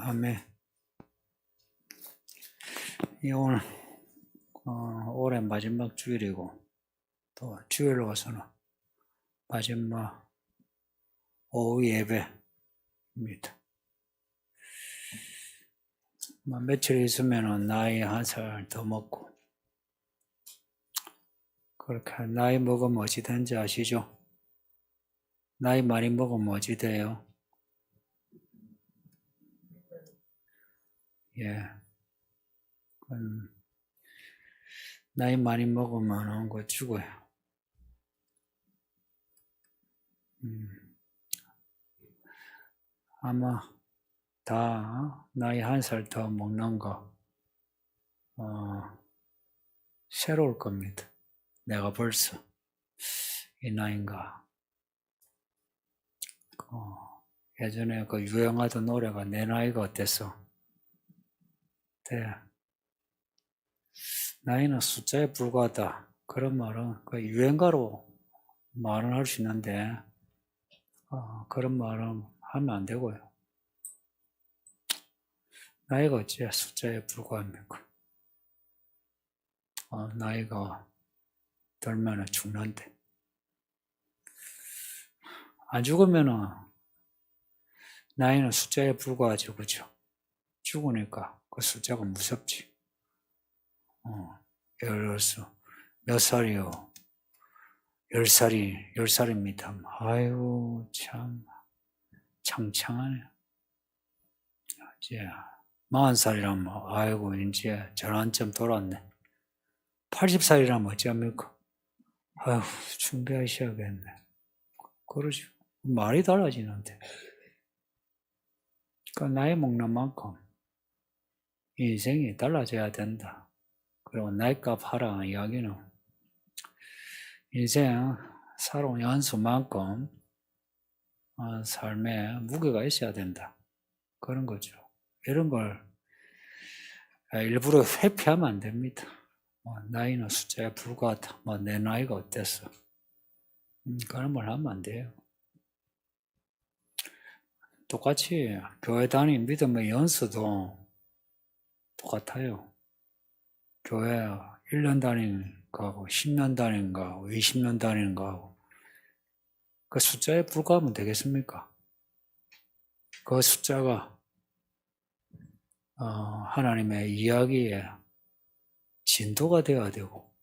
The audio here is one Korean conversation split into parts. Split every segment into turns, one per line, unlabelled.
아멘. 오늘 올해 마지막 주일이고 또 주일로 와서는 마지막 오후 예배입니다. 며칠 있으면 나이 1살 더 먹고, 그렇게 나이 먹으면 어찌 되는지 아시죠? 나이 많이 먹으면 어찌 돼요? 예. 나이 많이 먹으면 죽어요. 아마 다 나이 1살 더 먹는 거 새로울 겁니다. 내가 벌써 이 나이인가. 예전에 그 유행하던 노래가 내 나이가 어땠어? 네. 나이는 숫자에 불과하다. 그런 말은 그 유행가로 말은 할 수 있는데 그런 말은 하면 안 되고요. 나이가 어째 숫자에 불과합니까? 나이가 들면 죽는데, 안 죽으면은 나이는 숫자에 불과하죠, 그죠? 죽으니까 그 숫자가 무섭지. 예를 들어서 몇 살이요? 10살입니다. 아이고, 참 창창하네. 이제 40살이라면 아이고, 이제 전환점 돌았네. 80살이라면 어찌합니까? 아휴, 준비하셔야겠네. 그러죠. 말이 달라지는데. 나이 먹는 만큼 인생이 달라져야 된다. 그리고 나이값 하라는 이야기는 인생 살아온 연수만큼 삶에 무게가 있어야 된다. 그런 거죠. 이런 걸 일부러 회피하면 안 됩니다. 나이는 숫자에 불과하다. 내 나이가 어땠어? 그런 말 하면 안 돼요. 똑같이 교회 다니는 믿음의 연수도 똑같아요. 교회 1년 다니는 거하고 10년 다니는 거하고 20년 다니는 거하고 그 숫자에 불과하면 되겠습니까? 그 숫자가 하나님의 이야기에 진도가 되어야 되고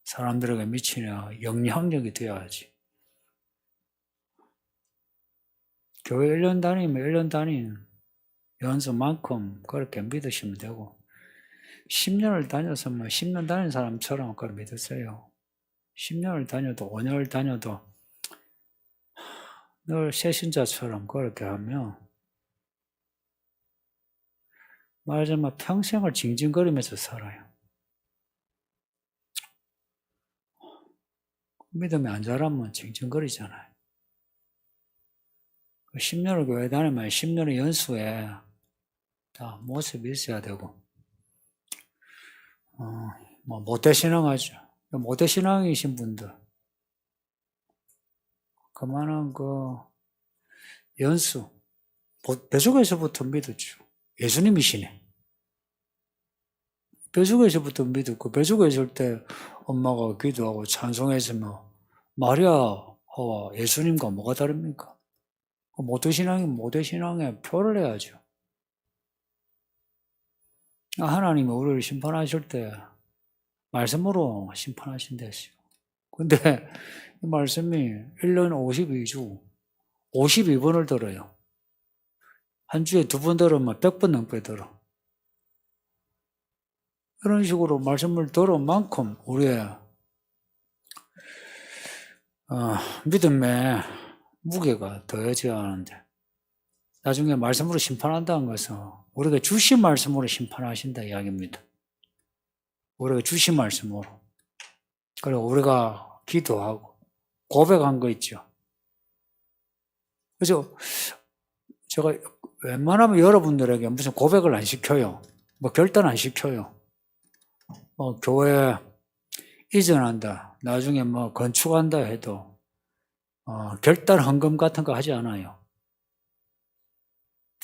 사람들에게 미치는 영향력이 되어야지. 교회 1년 다니면 1년 다니는 연수만큼 그렇게 믿으시면 되고, 10년을 다녀서 10년 다닌 사람처럼 그걸 믿으세요. 10년을 다녀도 5년을 다녀도 늘 새신자처럼 그렇게 하면 말하자면 평생을 징징거리면서 살아요. 믿음이 안 자라면 징징거리잖아요. 10년을 교회 다니면 10년의 연수에 다 모습이 있어야 되고, 모태신앙하죠. 모태신앙이신 분들, 그만한 연수, 뱃속에서부터 믿었죠. 예수님이시네. 뱃속에서부터 믿었고, 뱃속에 있을 때 엄마가 기도하고 찬송했으면 마리아와 예수님과 뭐가 다릅니까? 모태신앙이면 모태신앙에 표를 해야죠. 하나님이 우리를 심판하실 때 말씀으로 심판하신댔어요. 근데 이 말씀이 1년 52주 52번을 들어요. 한 주에 2번 들으면 100번 넘게 들어. 이런 식으로 말씀을 들은 만큼 우리의 믿음의 무게가 더해져야 하는데, 나중에 말씀으로 심판한다는 것은 우리가 주신 말씀으로 심판하신다 이야기입니다. 우리가 주신 말씀으로. 그리고 우리가 기도하고 고백한 거 있죠. 그래서 제가 웬만하면 여러분들에게 무슨 고백을 안 시켜요. 결단 안 시켜요. 교회 이전한다, 나중에 건축한다 해도 결단 헌금 같은 거 하지 않아요.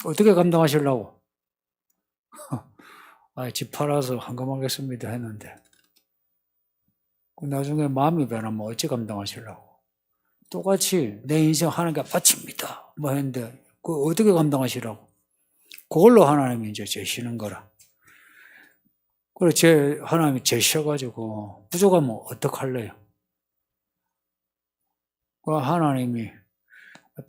어떻게 감당하시려고? 집 팔아서 헌금하겠습니다 했는데 나중에 마음이 변하면 어찌 감당하시려고. 똑같이 내 인생 하나님께 바칩니다 뭐 했는데 그 어떻게 감당하시라고. 그걸로 하나님이 이제 재시는 거라. 그래 하나님이 재셔가지고 부족하면 어떡할래요. 그 하나님이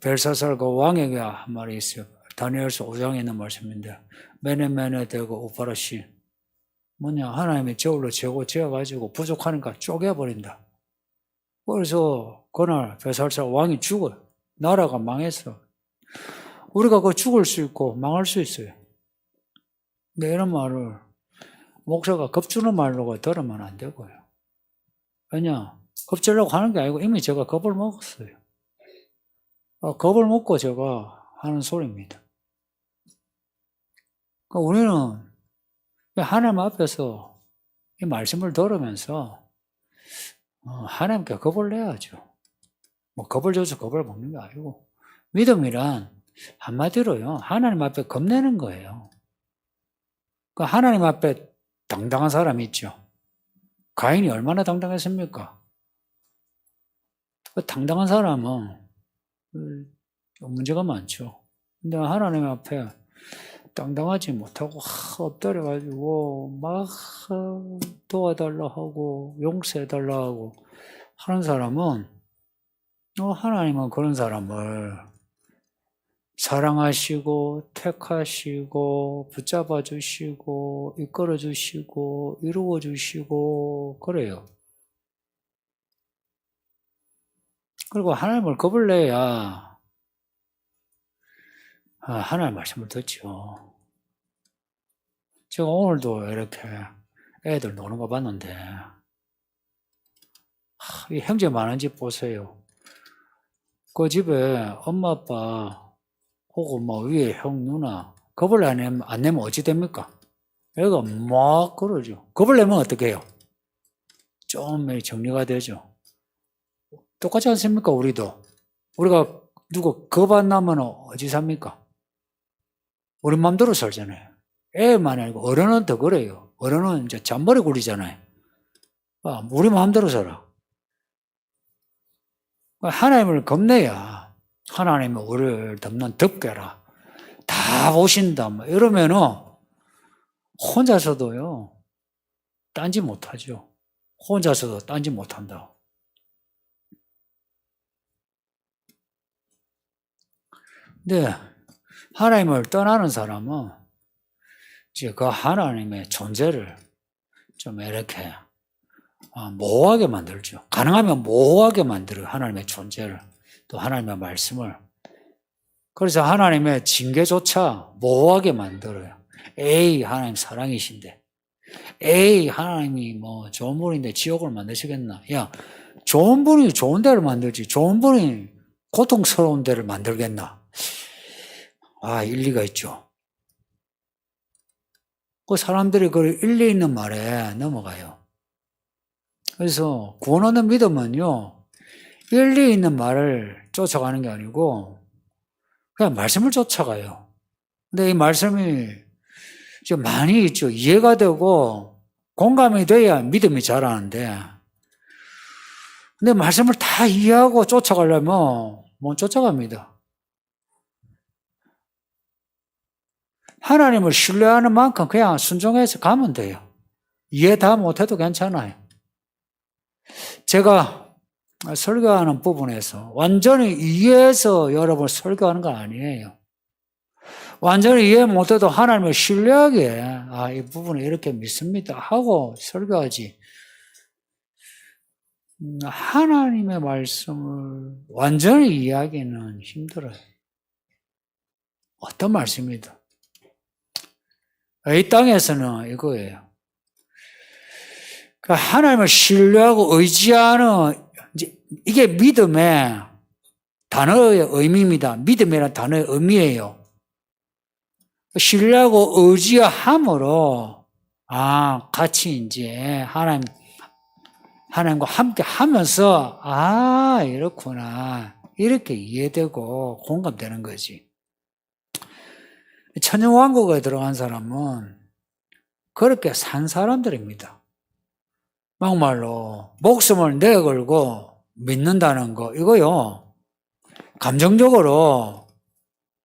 벨사살 그 왕에게 한 말이 있어요. 다니엘서 5장에 있는 말씀인데 메네 되고 우파라시 뭐냐 하나님이 저울로 재고 재어가지고 부족하니까 쪼개버린다. 그래서 그날 벨사살 왕이 죽어요. 나라가 망했어. 우리가 그 죽을 수 있고 망할 수 있어요. 근데 이런 말을 목사가 겁주는 말로 들으면 안 되고요. 왜냐 겁주려고 하는 게 아니고 이미 제가 겁을 먹었어요. 겁을 먹고 제가 하는 소리입니다. 그러니까 우리는 하나님 앞에서 이 말씀을 들으면서 하나님께 겁을 내야죠. 뭐 겁을 줘서 겁을 먹는 게 아니고 믿음이란 한마디로요 하나님 앞에 겁내는 거예요. 그러니까 하나님 앞에 당당한 사람이 있죠. 가인이 얼마나 당당했습니까? 그 당당한 사람은 문제가 많죠. 근데 하나님 앞에 당당하지 못하고 엎드려가지고 막 도와달라 하고 용서해달라 하고 하는 사람은 하나님은 그런 사람을 사랑하시고 택하시고 붙잡아 주시고 이끌어 주시고 이루어 주시고 그래요. 그리고 하나님을 겁을 내야 하나님 말씀을 듣죠. 제가 오늘도 이렇게 애들 노는 거 봤는데 이 형제 많은 집 보세요. 그 집에 엄마 아빠 혹은 뭐 위에 형 누나 겁을 안 내면 어찌 됩니까? 애가 막 그러죠. 겁을 내면 어떻게 해요? 좀 정리가 되죠. 똑같지 않습니까? 우리도. 우리가 누구 겁 안 나면 어찌 삽니까? 우리 마음대로 살잖아요. 애만 아니고 어른은 더 그래요. 어른은 이제 잔머리 굴리잖아요. 우리 마음대로 살아. 하나님을 겁내야 하나님은 우리를 덮는 덮개라. 다 보신다. 뭐 이러면은 혼자서도요, 딴지 못하죠. 혼자서도 딴지 못한다. 근데 하나님을 떠나는 사람은 이제 그 하나님의 존재를 좀 이렇게 모호하게 만들죠. 가능하면 모호하게 만들어요. 하나님의 존재를. 또 하나님의 말씀을. 그래서 하나님의 징계조차 모호하게 만들어요. 에이, 하나님 사랑이신데. 에이, 하나님이 뭐 좋은 분인데 지옥을 만드시겠나. 야, 좋은 분이 좋은 데를 만들지. 좋은 분이 고통스러운 데를 만들겠나. 일리가 있죠. 그 사람들이 그 일리 있는 말에 넘어가요. 그래서 구원 얻는 믿음은요, 일리 있는 말을 쫓아가는 게 아니고 그냥 말씀을 쫓아가요. 근데 이 말씀이 좀 많이 있죠. 이해가 되고 공감이 돼야 믿음이 자라는데, 근데 말씀을 다 이해하고 쫓아가려면 못 쫓아갑니다. 하나님을 신뢰하는 만큼 그냥 순종해서 가면 돼요. 이해 다 못해도 괜찮아요. 제가 설교하는 부분에서 완전히 이해해서 여러분 설교하는 건 아니에요. 완전히 이해 못해도 하나님을 신뢰하게 이 부분을 이렇게 믿습니다 하고 설교하지, 하나님의 말씀을 완전히 이해하기는 힘들어요. 어떤 말씀이든. 이 땅에서는 이거예요. 그러니까 하나님을 신뢰하고 의지하는, 이게 믿음의 단어의 의미입니다. 믿음이라는 단어의 의미예요. 신뢰하고 의지함으로 같이 이제 하나님과 함께 하면서 이렇구나 이렇게 이해되고 공감되는 거지. 천년왕국에 들어간 사람은 그렇게 산 사람들입니다. 막말로 목숨을 내걸고 믿는다는 거 이거요. 감정적으로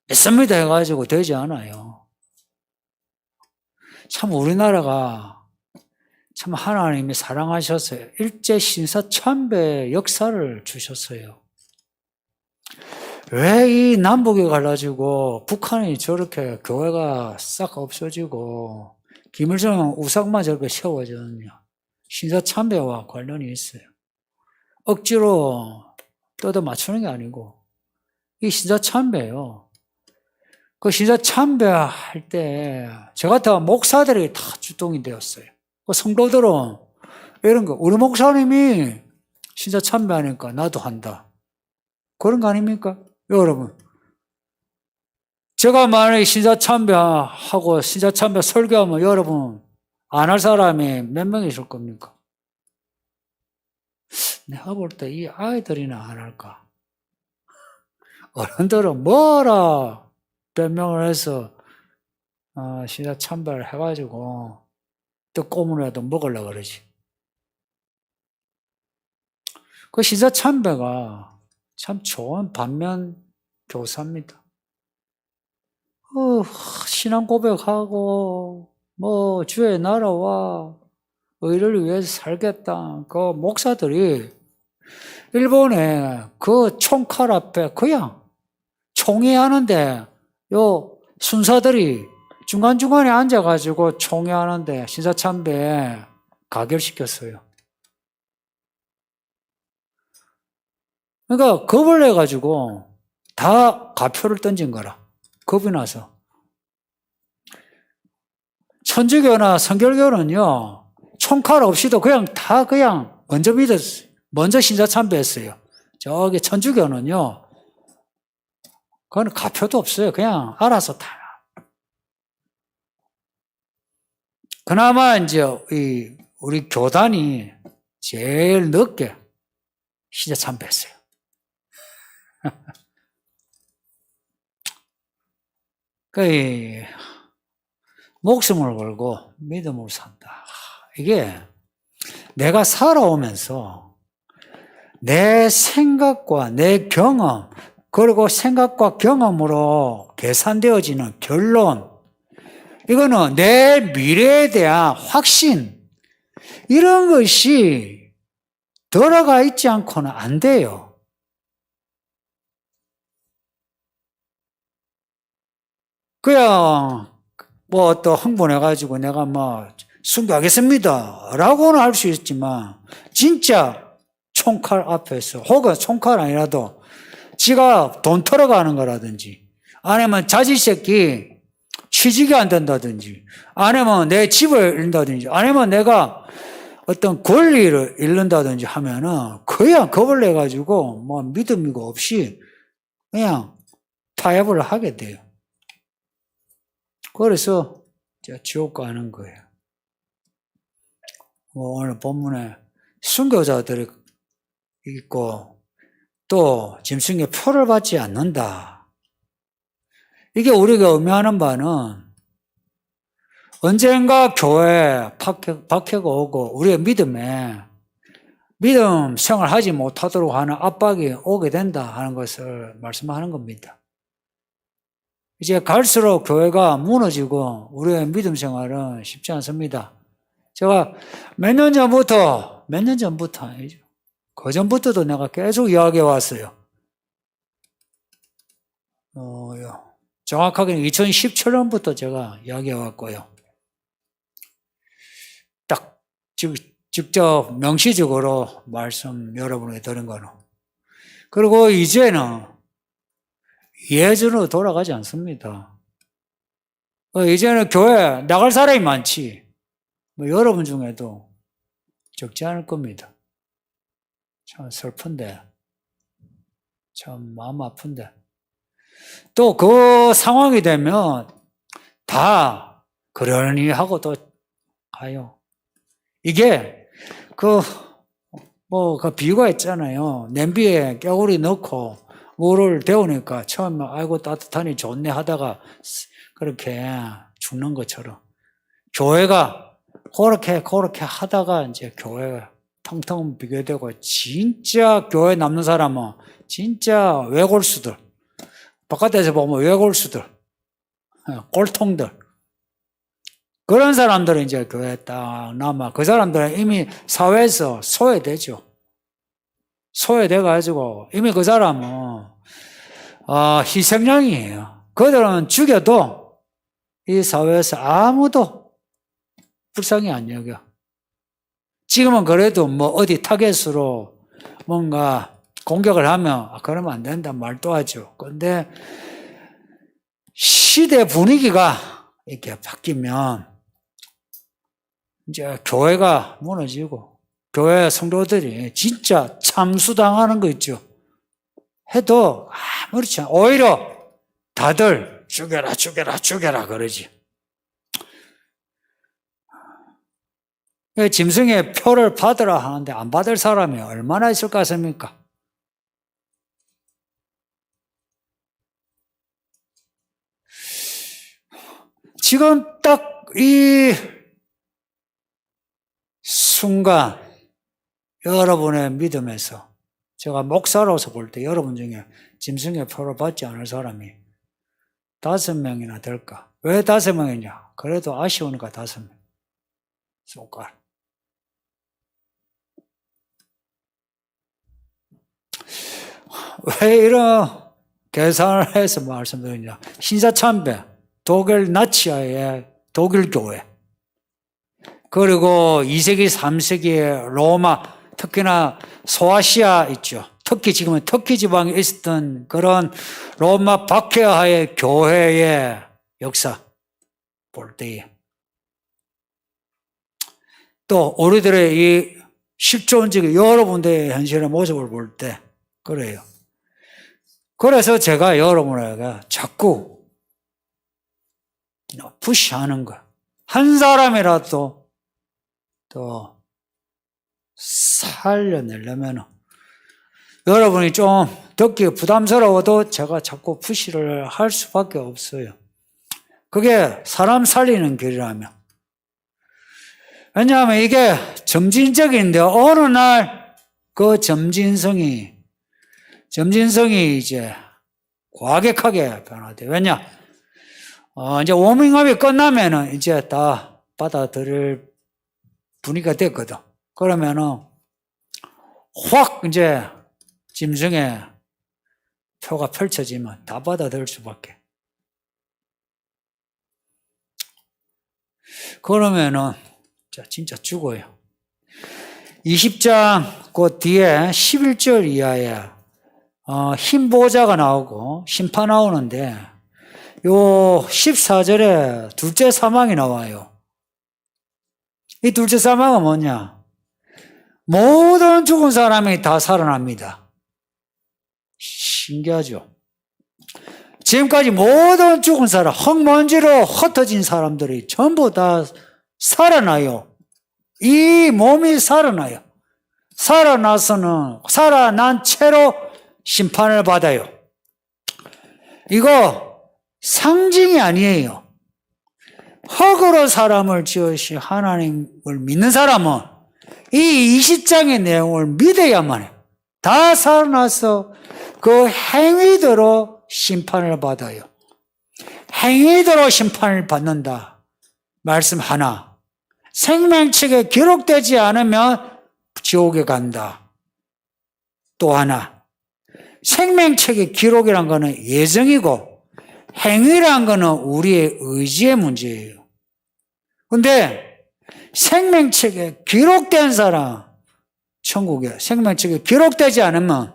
믿습니다 해가지고 되지 않아요. 참 우리나라가 참 하나님이 사랑하셨어요. 일제 신사 참배 역사를 주셨어요. 왜 이 남북이 갈라지고 북한이 저렇게 교회가 싹 없어지고 김일성 우상만 저렇게 세워졌느냐. 신사 참배와 관련이 있어요. 억지로 뜯어 맞추는 게 아니고 이 신사 참배요. 그 신사 참배할 때 저 같은 목사들이 다 주동이 되었어요. 그 성도들은 이런 거 우리 목사님이 신사 참배하니까 나도 한다. 그런 거 아닙니까? 여러분. 제가 만약에 신사 참배하고 신사 참배 설교하면 여러분 안 할 사람이 몇 명 있을 겁니까? 내가 볼 때 이 아이들이나 안 할까? 어른들은 뭐라 변명을 해서 신사 참배를 해가지고 떡고문이라도 먹으려고 그러지. 그 신사 참배가 참 좋은 반면 교사입니다. 신앙 고백하고 뭐 주의 나라와 의를 위해서 살겠다. 그 목사들이 일본에 그 총칼 앞에 그냥 총회하는데 요 순사들이 중간중간에 앉아가지고 총회하는데 신사참배 가결시켰어요. 그러니까 겁을 내가지고 다 가표를 던진 거라. 겁이 나서. 천주교나 성결교는요, 총칼 없이도 그냥 다 그냥 먼저 믿었어요. 먼저 신사참배했어요. 저기 천주교는요, 그건 가표도 없어요. 그냥 알아서 다. 그나마 이제 우리 교단이 제일 늦게 신사참배했어요. 그 목숨을 걸고 믿음으로 산다. 이게 내가 살아오면서 내 생각과 내 경험 그리고 생각과 경험으로 계산되어지는 결론 이거는 내 미래에 대한 확신 이런 것이 들어가 있지 않고는 안 돼요. 그냥 뭐 또 흥분해가지고 내가 뭐 순교하겠습니다 라고는 할 수 있지만 진짜 총칼 앞에서 혹은 총칼 아니라도 지가 돈 털어가는 거라든지 아니면 자식새끼 취직이 안 된다든지 아니면 내 집을 잃는다든지 아니면 내가 어떤 권리를 잃는다든지 하면은 그냥 겁을 내가지고 뭐 믿음이고 없이 그냥 타협을 하게 돼요. 그래서 지옥 가는 거예요. 뭐 오늘 본문에 순교자들이 있고 또 짐승의 표를 받지 않는다. 이게 우리가 의미하는 바는 언젠가 교회에 박해가 오고 우리의 믿음 생활하지 못하도록 하는 압박이 오게 된다 하는 것을 말씀하는 겁니다. 이제 갈수록 교회가 무너지고 우리의 믿음 생활은 쉽지 않습니다. 제가 몇 년 전부터 아니죠. 그 전부터도 내가 계속 이야기해 왔어요. 정확하게는 2017년부터 제가 이야기해 왔고요. 딱 직접 명시적으로 말씀 여러분에게 드린 거는. 그리고 이제는 예전으로 돌아가지 않습니다. 이제는 교회 나갈 사람이 많지. 뭐 여러분 중에도 적지 않을 겁니다. 참 슬픈데, 참 마음 아픈데. 또 그 상황이 되면 다 그러니 하고 또 가요. 이게 그 비유가 있잖아요. 냄비에 깨구리 넣고 물을 데우니까 처음에 아이고 따뜻하니 좋네 하다가 그렇게 죽는 것처럼 교회가 그렇게 하다가 이제 교회가 텅텅 비게 되고, 진짜 교회 남는 사람은 진짜 외골수들, 바깥에서 보면 외골수들, 꼴통들, 그런 사람들은 이제 교회에 딱 남아. 그 사람들은 이미 사회에서 소외되죠. 소외돼가지고 이미 그 사람은 희생양이에요. 그들은 죽여도 이 사회에서 아무도 불쌍히 안 여겨. 지금은 그래도 뭐 어디 타겟으로 뭔가 공격을 하면 그러면 안 된다 말도 하죠. 그런데 시대 분위기가 이렇게 바뀌면 이제 교회가 무너지고 교회 성도들이 진짜 참수당하는 거 있죠. 해도 아무렇지 않아. 오히려 다들 죽여라 그러지. 짐승의 표를 받으라 하는데 안 받을 사람이 얼마나 있을 것 같습니까? 지금 딱 이 순간 여러분의 믿음에서 제가 목사로서 볼 때 여러분 중에 짐승의 표를 받지 않을 사람이 5명이나 될까? 왜 5명이냐? 그래도 아쉬우니까 5명. 손가락. 왜 이런 계산을 해서 말씀드리냐? 신사참배, 독일 나치아의 독일 교회, 그리고 2세기, 3세기의 로마, 특히나 소아시아 있죠. 특히 지금은 터키 지방에 있었던 그런 로마 박해하의 교회의 역사 볼 때에 또 우리들의 이 실존적인 여러분들의 현실의 모습을 볼 때 그래요. 그래서 제가 여러분에게 자꾸 푸시하는 거. 한 사람이라도 또 살려내려면 여러분이 좀 듣기 부담스러워도 제가 자꾸 푸시를 할 수밖에 없어요. 그게 사람 살리는 길이라면. 왜냐하면 이게 점진적인데 어느 날 그 점진성이 이제 과격하게 변화돼. 왜냐? 이제 워밍업이 끝나면은 이제 다 받아들일 분위기가 됐거든. 그러면은 확 이제 짐승의 표가 펼쳐지면 다 받아들일 수밖에. 그러면은 진짜 죽어요. 20장 그 뒤에 11절 이하에 흰 보호자가 나오고 심판 나오는데 요 14절에 둘째 사망이 나와요. 이 둘째 사망은 뭐냐? 모든 죽은 사람이 다 살아납니다. 신기하죠? 지금까지 모든 죽은 사람, 흙먼지로 흩어진 사람들이 전부 다 살아나요. 이 몸이 살아나요. 살아난 채로 심판을 받아요. 이거 상징이 아니에요. 흙으로 사람을 지으신 하나님을 믿는 사람은 이 20장의 내용을 믿어야만 해요. 다 살아나서 그 행위대로 심판을 받아요. 행위대로 심판을 받는다. 말씀 하나. 생명책에 기록되지 않으면 지옥에 간다. 또 하나. 생명책의 기록이란 거는 예정이고 행위란 거는 우리의 의지의 문제예요. 근데 생명책에 기록된 사람 천국에, 생명책에 기록되지 않으면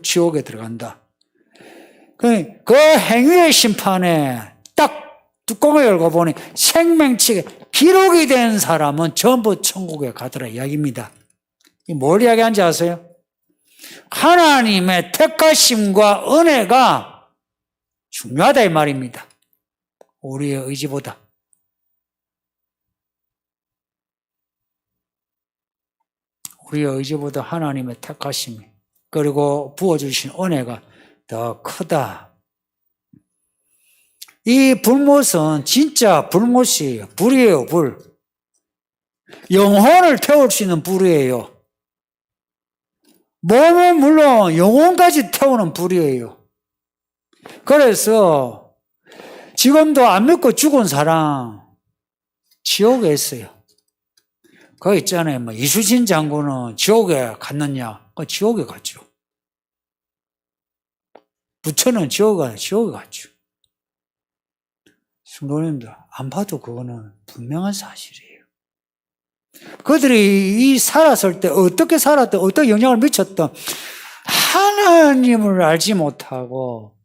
지옥에 들어간다. 그 행위의 심판에 딱 뚜껑을 열고 보니 생명책에 기록이 된 사람은 전부 천국에 가더라 이야기입니다. 뭘 이야기하는지 아세요? 하나님의 택하심과 은혜가 중요하다 이 말입니다. 우리의 의지보다. 우리의 의지보다 하나님의 택하심이 그리고 부어주신 은혜가 더 크다. 이 불못은 진짜 불못이에요. 불이에요, 불. 영혼을 태울 수 있는 불이에요. 몸은 물론 영혼까지 태우는 불이에요. 그래서 지금도 안 믿고 죽은 사람 지옥에 있어요. 그거 있잖아요. 뭐 이수진 장군은 지옥에 갔느냐? 그 지옥에 갔죠. 부처는 지옥에 갔죠. 성도님들, 안 봐도 그거는 분명한 사실이에요. 그들이 이 살았을 때 어떻게 살았든 어떤 영향을 미쳤든 하나님을 알지 못하고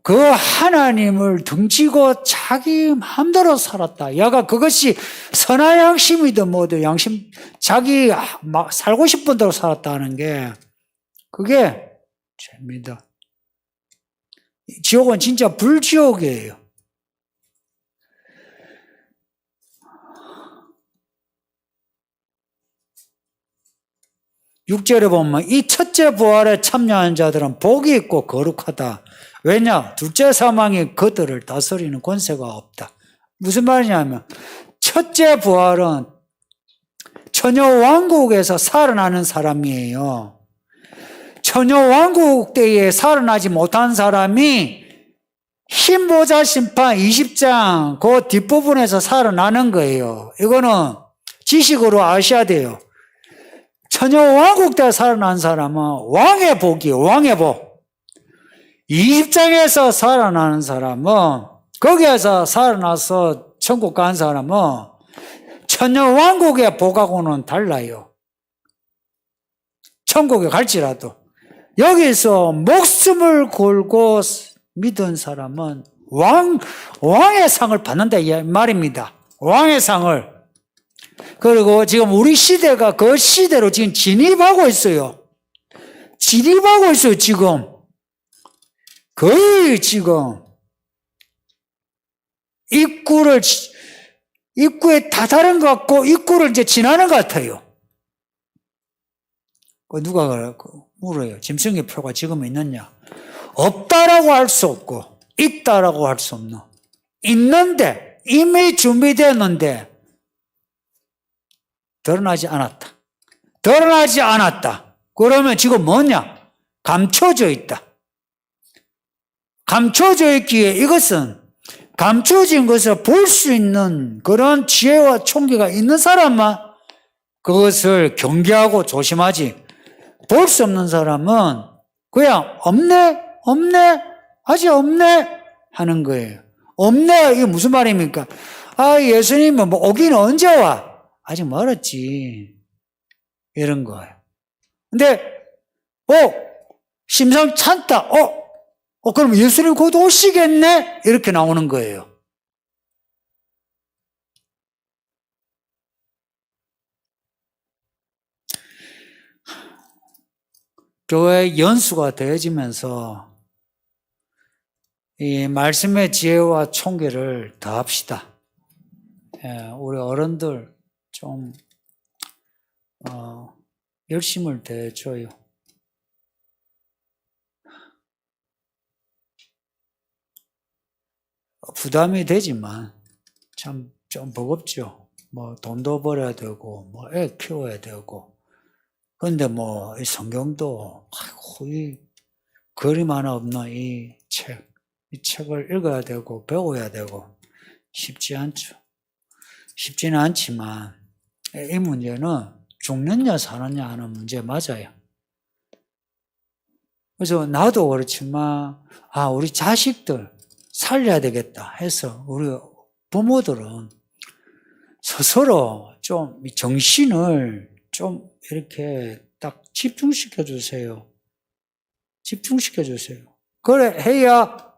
그 하나님을 등지고 자기 마음대로 살았다. 야가 그것이 선한 양심이든 뭐든 양심, 자기 막 살고 싶은 대로 살았다는 게 그게 죄입니다. 지옥은 진짜 불지옥이에요. 6절에 보면 이 첫째 부활에 참여한 자들은 복이 있고 거룩하다. 왜냐? 둘째 사망이 그들을 다스리는 권세가 없다. 무슨 말이냐면 첫째 부활은 처녀 왕국에서 살아나는 사람이에요. 처녀 왕국 때에 살아나지 못한 사람이 흰보자 심판 20장 그 뒷부분에서 살아나는 거예요. 이거는 지식으로 아셔야 돼요. 처녀 왕국 때 살아난 사람은 왕의 복이에요. 왕의 복. 20장에서 살아나는 사람은 거기에서 살아나서 천국 간 사람은 처녀 왕국의 복하고는 달라요. 천국에 갈지라도 여기서 목숨을 걸고 믿은 사람은 왕의 상을 받는다 이 말입니다. 왕의 상을. 그리고 지금 우리 시대가 그 시대로 지금 진입하고 있어요. 진입하고 있어요, 지금. 거의 지금 입구에 다다른 것 같고 입구를 이제 지나는 것 같아요. 누가 물어요. 짐승의 표가 지금 있느냐? 없다라고 할 수 없고 있다라고 할 수 없는. 있는데 이미 준비되었는데 드러나지 않았다. 드러나지 않았다. 그러면 지금 뭐냐? 감춰져 있다. 감춰져 있기에 이것은 감춰진 것을 볼 수 있는 그런 지혜와 총기가 있는 사람만 그것을 경계하고 조심하지. 볼 수 없는 사람은 그냥 없네, 아직 없네 하는 거예요. 없네, 이게 무슨 말입니까? 예수님은 뭐 오기는 언제 와? 아직 멀었지. 이런 거예요. 근데, 심상찮다. 그럼 예수님 곧 오시겠네? 이렇게 나오는 거예요. 교회 연수가 되어지면서 이 말씀의 지혜와 총계를 더합시다. 우리 어른들 좀 열심을 대줘요. 부담이 되지만 참 좀 버겁죠. 뭐 돈도 벌어야 되고 뭐 애 키워야 되고. 그런데 뭐 이 성경도 이 그림 하나 없는 이 책을 읽어야 되고 배워야 되고 쉽지 않죠. 쉽지는 않지만 이 문제는 죽느냐 사느냐 하는 문제 맞아요. 그래서 나도 그렇지만 우리 자식들 살려야 되겠다 해서 우리 부모들은 스스로 좀 정신을 좀 이렇게 딱 집중시켜 주세요. 집중시켜 주세요. 그래 해야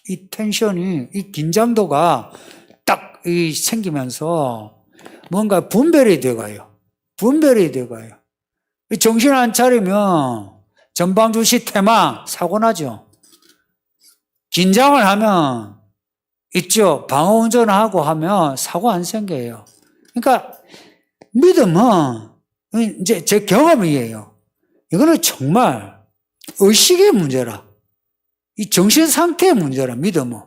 이 텐션이, 이 긴장도가 딱 생기면서 뭔가 분별이 돼가요. 분별이 돼가요. 정신 안 차리면 전방주시 퇴망 사고 나죠. 긴장을 하면 있죠. 방어운전하고 하면 사고 안 생겨요. 그러니까 믿음은 이제 제 경험이에요. 이거는 정말 의식의 문제라. 이 정신 상태의 문제라, 믿음은.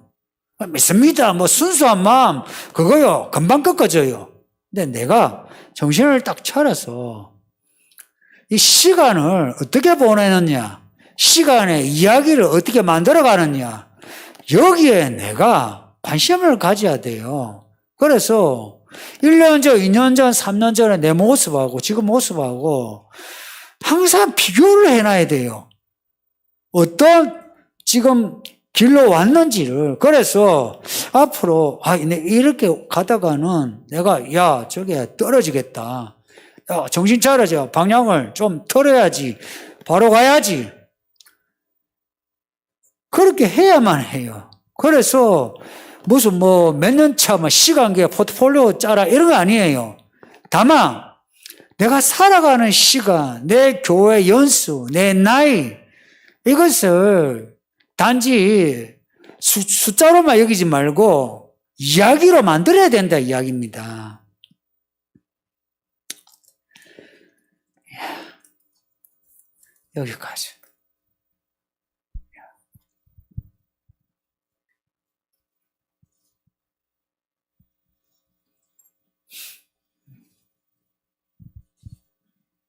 믿습니다. 뭐 순수한 마음 그거요 금방 꺾어져요. 근데 내가 정신을 딱 차려서 이 시간을 어떻게 보내느냐, 시간의 이야기를 어떻게 만들어가느냐, 여기에 내가 관심을 가져야 돼요. 그래서 1년 전, 2년 전, 3년 전에 내 모습하고 지금 모습하고 항상 비교를 해놔야 돼요. 어떤 지금 길로 왔는지를. 그래서 앞으로 이렇게 가다가는 내가 야 저게 떨어지겠다. 야 정신 차려져. 방향을 좀 틀어야지. 바로 가야지. 그렇게 해야만 해요. 그래서 무슨 뭐 몇 년 차 시간계 포트폴리오 짜라 이런 거 아니에요. 다만 내가 살아가는 시간, 내 교회 연수, 내 나이 이것을 단지 숫자로만 여기지 말고 이야기로 만들어야 된다 이야기입니다. 여기까지.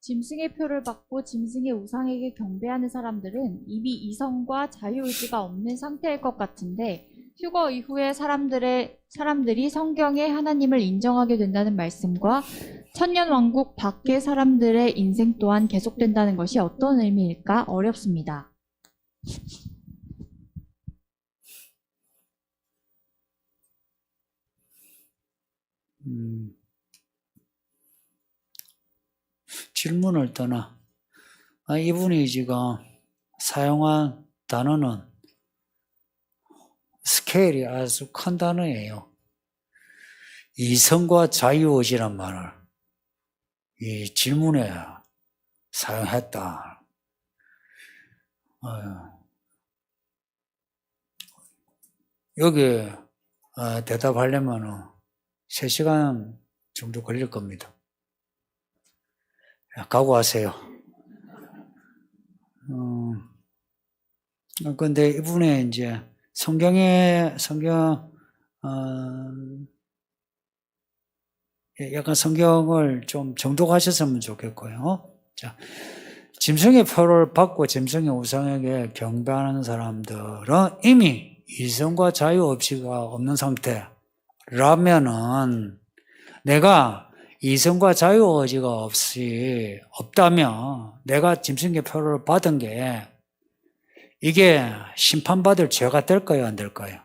짐승의 표를 받고 짐승의 우상에게 경배하는 사람들은 이미 이성과 자유의지가 없는 상태일 것 같은데 휴거 이후에 사람들이 성경에 하나님을 인정하게 된다는 말씀과 천년왕국 밖의 사람들의 인생 또한 계속된다는 것이 어떤 의미일까 어렵습니다.
질문을 떠나 이분이 지금 사용한 단어는 스케일이 아주 큰 단어예요. 이성과 자유의지란 말을 이 질문에 사용했다. 여기 대답하려면 3시간 정도 걸릴 겁니다. 각오하세요. 근데 이분의 이제 성경, 약간 성경을 좀 정독하셨으면 좋겠고요. 자, 짐승의 표를 받고 짐승의 우상에게 경배하는 사람들은 이미 이성과 자유 없이가 없는 상태라면은 내가 이성과 자유의지가 없다면 내가 짐승의 표를 받은 게 이게 심판받을 죄가 될까요? 안 될까요?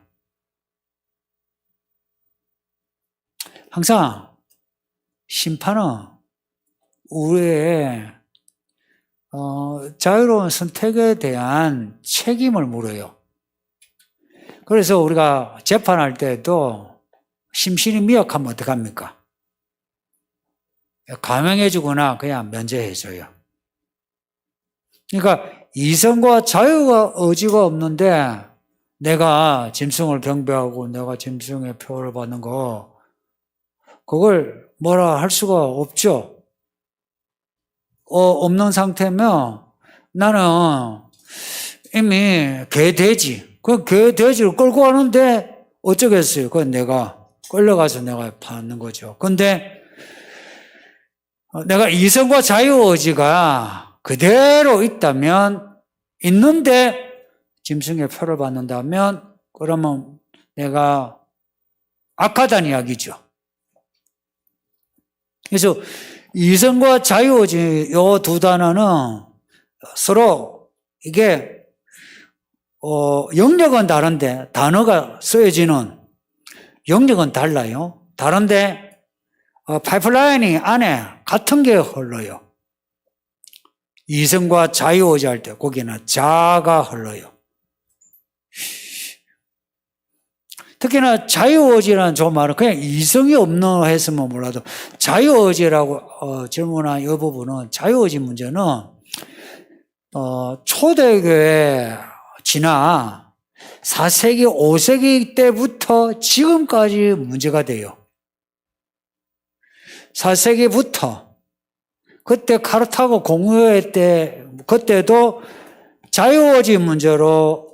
항상 심판은 우리의 자유로운 선택에 대한 책임을 물어요. 그래서 우리가 재판할 때도 심신이 미약하면 어떡합니까? 감형해주거나 그냥 면제해줘요. 그러니까 이성과 자유가 의지가 없는데 내가 짐승을 경배하고 내가 짐승의 표를 받는 거 그걸 뭐라 할 수가 없죠. 없는 상태면 나는 이미 개돼지, 그 개돼지를 끌고 가는데 어쩌겠어요. 그건 내가 끌려가서 내가 받는 거죠. 근데 내가 이성과 자유의지가 그대로 있는데 짐승의 표를 받는다면 그러면 내가 악하다는 이야기죠. 그래서 이성과 자유의지 이 두 단어는 서로 이게 영역은 다른데 단어가 쓰여지는 영역은 달라요. 다른데 파이프라인이 안에 같은 게 흘러요. 이성과 자유의지 할 때 거기는 자가 흘러요. 특히나 자유의지라는 저 말은 그냥 이성이 없는 했으면 몰라도 자유의지라고 질문한 이 부분은 자유의지 문제는 초대교회 지나 4세기, 5세기 때부터 지금까지 문제가 돼요. 4세기부터 그때 카르타고 공유회 때 그때도 자유의지 문제로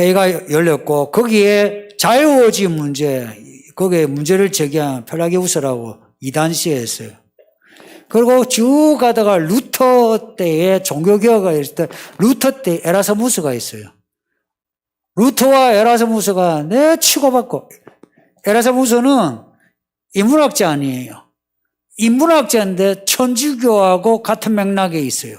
회의가 열렸고 거기에 자유의지 문제, 거기에 문제를 제기한 펠라기우스라고 이단시했어요. 그리고 쭉 가다가 루터 때에 종교개혁가 있을 때 루터 때 에라스무스가 있어요. 루터와 에라스무스가 내 치고받고, 에라스무스는 인문학자 아니에요. 인문학자인데 천주교하고 같은 맥락에 있어요.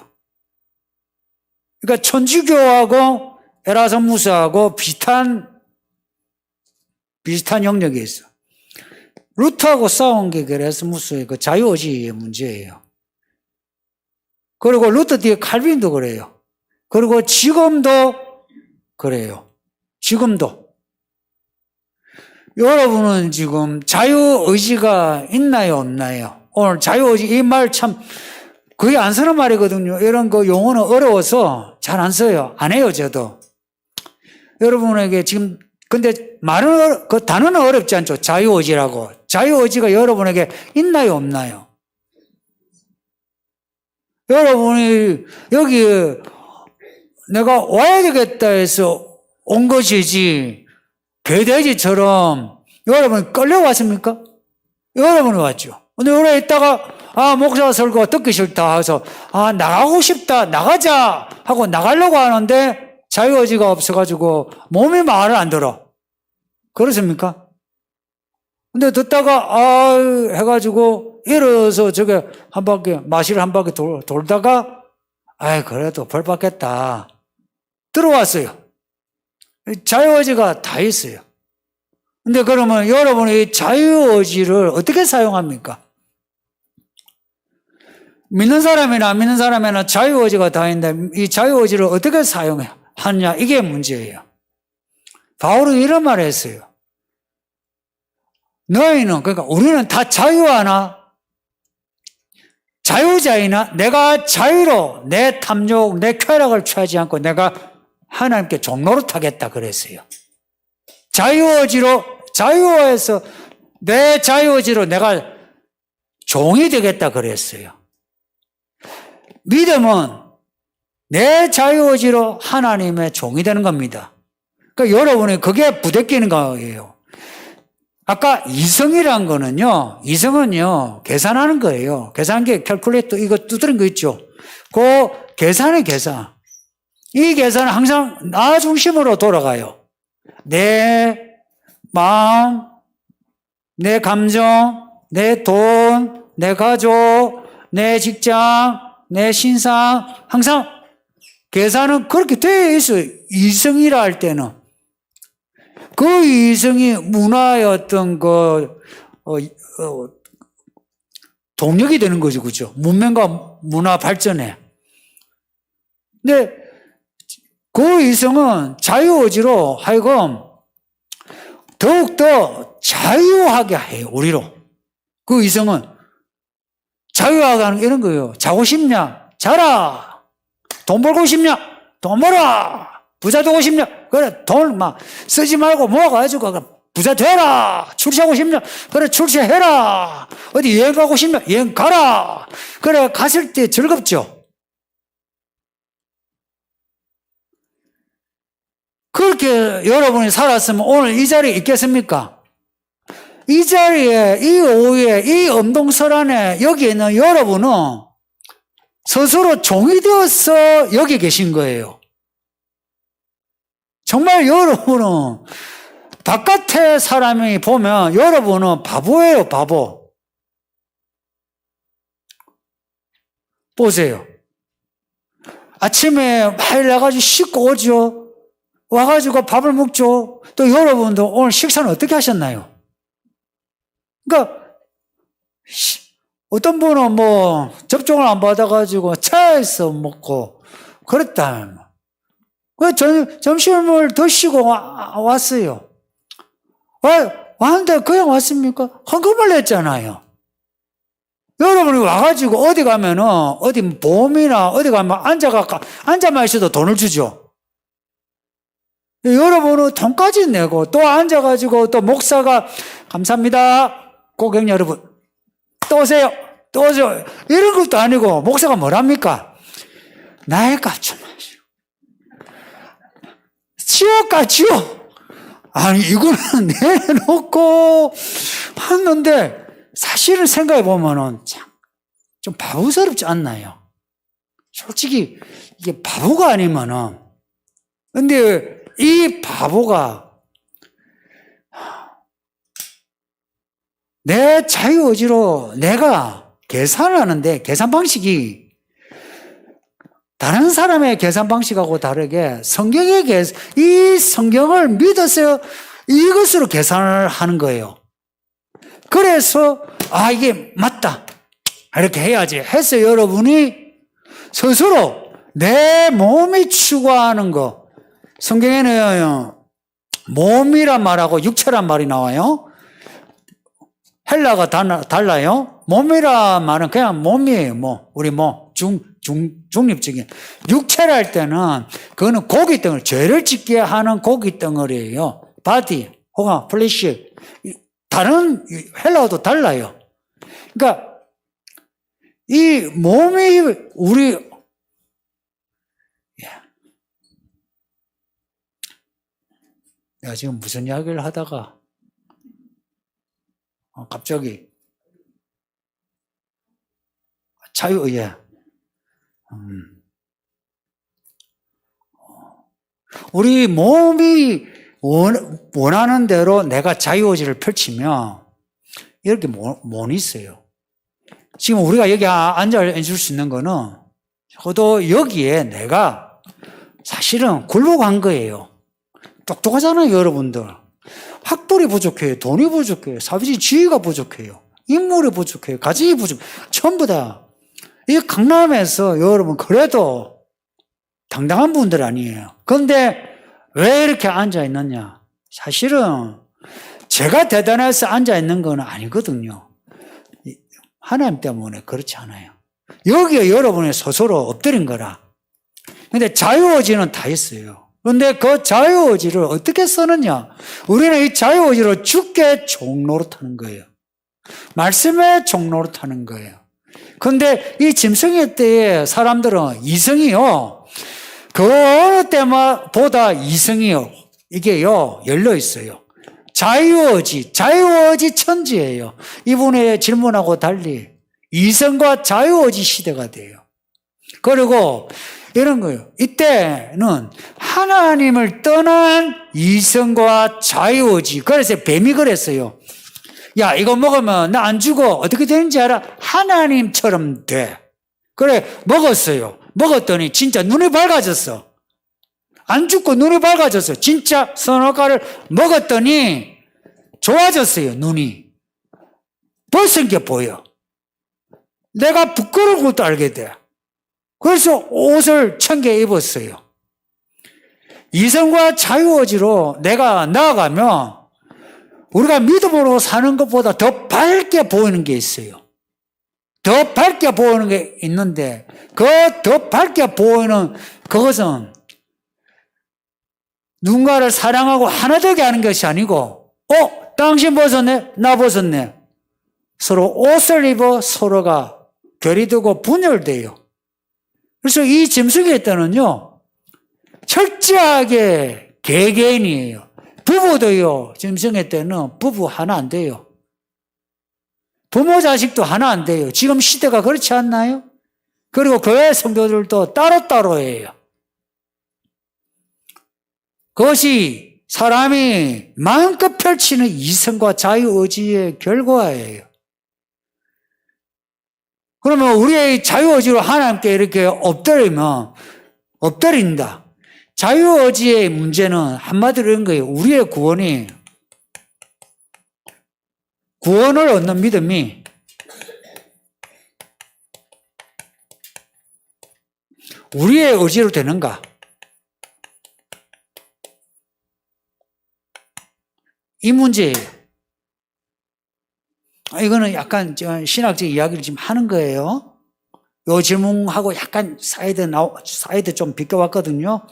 그러니까 천주교하고 에라스무스하고 비슷한 영역에 있어. 루터하고 싸운 게 에라스무스의 그 자유의지의 문제예요. 그리고 루터 뒤에 칼빈도 그래요. 그리고 지금도 그래요. 지금도. 여러분은 지금 자유의지가 있나요, 없나요? 오늘 자유의지 이 말 참 거의 안 쓰는 말이거든요. 이런 거 용어는 어려워서 잘 안 써요. 안 해요, 저도. 여러분에게 지금 근데 말은 그 단어는 어렵지 않죠. 자유의지라고. 자유의지가 여러분에게 있나요, 없나요? 여러분이 여기 내가 와야 되겠다 해서 온 것이지 개돼지처럼 여러분 끌려왔습니까? 여러분이 왔죠. 근데 오래 있다가 목사 설교 듣기 싫다 해서 나가고 싶다 나가자 하고 나가려고 하는데 자유의지가 없어가지고 몸이 말을 안 들어. 그렇습니까? 근데 듣다가 해가지고 일어서 저게 한 바퀴 마실 한 바퀴 돌다가 그래도 벌 받겠다 들어왔어요. 자유의지가 다 있어요. 근데 그러면 여러분이 자유의지를 어떻게 사용합니까? 믿는 사람이나 안 믿는 사람이나 자유의지가 다 있는데 이 자유의지를 어떻게 사용하느냐 이게 문제예요. 바울은 이런 말을 했어요. 너희는 그러니까 우리는 다 자유하나 자유자이나 내가 자유로 내 탐욕 내 쾌락을 취하지 않고 내가 하나님께 종노릇하겠다 그랬어요. 자유해서 내 자유의지로 내가 종이 되겠다 그랬어요. 믿음은 내 자유의지로 하나님의 종이 되는 겁니다. 그러니까 여러분이 그게 부대끼는 거예요. 아까 이성이란 거는요, 이성은요, 계산하는 거예요. 계산기, 캘큘레이터, 이거 두드린 거 있죠? 그 계산의 계산. 이 계산은 항상 나 중심으로 돌아가요. 내 마음, 내 감정, 내 돈, 내 가족, 내 직장, 내 신상, 항상 계산은 그렇게 되어 있어요. 이성이라 할 때는. 그 이성이 문화의 어떤 동력이 되는 거죠. 그죠? 문명과 문화 발전에. 근데 그 이성은 자유의지로 하여금 더욱더 자유하게 해요. 우리로. 그 이성은 자유하게 하는 게 이런 거예요. 자고 싶냐? 자라. 돈 벌고 싶냐? 돈 벌어. 부자 되고 싶냐? 그래, 돈 막 쓰지 말고 모아가지고 부자 되라. 출세하고 싶냐? 그래, 출세해라. 어디 여행 가고 싶냐? 여행 가라. 그래, 갔을 때 즐겁죠? 그렇게 여러분이 살았으면 오늘 이 자리에 있겠습니까? 이 자리에, 이 오후에, 이 엄동설안에 여기 있는 여러분은 스스로 종이 되어서 여기 계신 거예요. 정말 여러분은 바깥에 사람이 보면 여러분은 바보예요, 바보. 보세요. 아침에 많이 나가지고 씻고 오죠. 와가지고 밥을 먹죠. 또 여러분도 오늘 식사는 어떻게 하셨나요? 그러니까 어떤 분은 접종을 안 받아가지고 차에서 먹고 그랬다. 점심을 드시고 왔어요. 왔는데 그냥 왔습니까? 헌금을 냈잖아요. 여러분이 와가지고 어디 가면은 어디 보험이나 어디 가면 앉아만 있어도 돈을 주죠. 여러분은 돈까지 내고 또 앉아가지고 또 목사가 감사합니다. 고객 여러분 또 오세요. 이런 것도 아니고 목사가 뭐랍니까? 나의 값 좀 하시오. 지옥까지요? 아니, 이거는 내놓고 하는데, 사실은 생각해 보면은 참, 좀 바보스럽지 않나요? 솔직히, 이게 바보가 아니면은, 근데 이 바보가 내 자유의지로 내가 계산하는데 계산 방식이 다른 사람의 계산 방식하고 다르게 이 성경을 믿어서 이것으로 계산을 하는 거예요. 그래서 이게 맞다 이렇게 해야지 해서 여러분이 스스로 내 몸이 추구하는 거, 성경에는 몸이란 말하고 육체란 말이 나와요. 헬라가 달라요. 몸이란 말은 그냥 몸이에요. 우리 중립적인. 육체라 할 때는 그거는 고깃덩어리, 죄를 짓게 하는 고깃덩어리예요. 바디 혹은 플래시. 다른 헬라어도 달라요. 그러니까 이 몸이 내가 지금 무슨 이야기를 하다가 갑자기 자유의회. 우리 몸이 원하는 대로 내가 자유의지를 펼치면 이렇게 못 있어요. 지금 우리가 여기 앉아있을 수 있는 거는 저도 여기에 내가 사실은 굴복한 거예요. 똑똑하잖아요, 여러분들. 학벌이 부족해요. 돈이 부족해요. 사회적 지위가 부족해요. 인물이 부족해요. 가정이 부족해요. 전부 다. 이 강남에서 여러분 그래도 당당한 분들 아니에요. 그런데 왜 이렇게 앉아있느냐? 사실은 제가 대단해서 앉아있는 건 아니거든요. 하나님 때문에 그렇지 않아요. 여기에 여러분이 스스로 엎드린 거라. 근데 자유의지는 다 있어요. 그런데 그 자유의지를 어떻게 쓰느냐? 우리는 이 자유의지를 주께 종노릇하는 거예요. 말씀에 종노릇하는 거예요. 그런데 이 짐승의 때에 사람들은 이성이요. 그 어느 때보다 이성이요. 이게요, 열려 있어요. 자유의지 천지예요. 이분의 질문하고 달리 이성과 자유의지 시대가 돼요. 그리고 이런 거예요. 이때는 하나님을 떠난 이성과 자유의지. 그래서 뱀이 그랬어요. 야, 이거 먹으면 나 안 죽어. 어떻게 되는지 알아? 하나님처럼 돼. 그래, 먹었어요. 먹었더니 진짜 눈이 밝아졌어. 안 죽고 눈이 밝아졌어. 진짜 선악과를 먹었더니 좋아졌어요, 눈이. 벗은 게 보여. 내가 부끄러운 것도 알게 돼. 그래서 옷을 챙겨 입었어요. 이성과 자유의지로 내가 나아가면 우리가 믿음으로 사는 것보다 더 밝게 보이는 게 있어요. 더 밝게 보이는 게 있는데 그 더 밝게 보이는 그것은 누군가를 사랑하고 하나 되게 하는 것이 아니고 당신 벗었네? 나 벗었네. 서로 옷을 입어 서로가 결이 되고 분열돼요. 그래서 이 짐승의 때는요, 철저하게 개개인이에요. 부부도요, 짐승의 때는 부부 하나 안 돼요. 부모 자식도 하나 안 돼요. 지금 시대가 그렇지 않나요? 그리고 교회 성도들도 따로따로예요. 그것이 사람이 마음껏 펼치는 이성과 자유의지의 결과예요. 그러면 우리의 자유의지로 하나님께 이렇게 엎드린다. 자유의지의 문제는 한마디로 이런 거예요. 우리의 구원을 얻는 믿음이 우리의 의지로 되는가? 이 문제예요. 이거는 약간 신학적 이야기를 지금 하는 거예요. 이 질문하고 약간 사이드 좀 비껴왔거든요.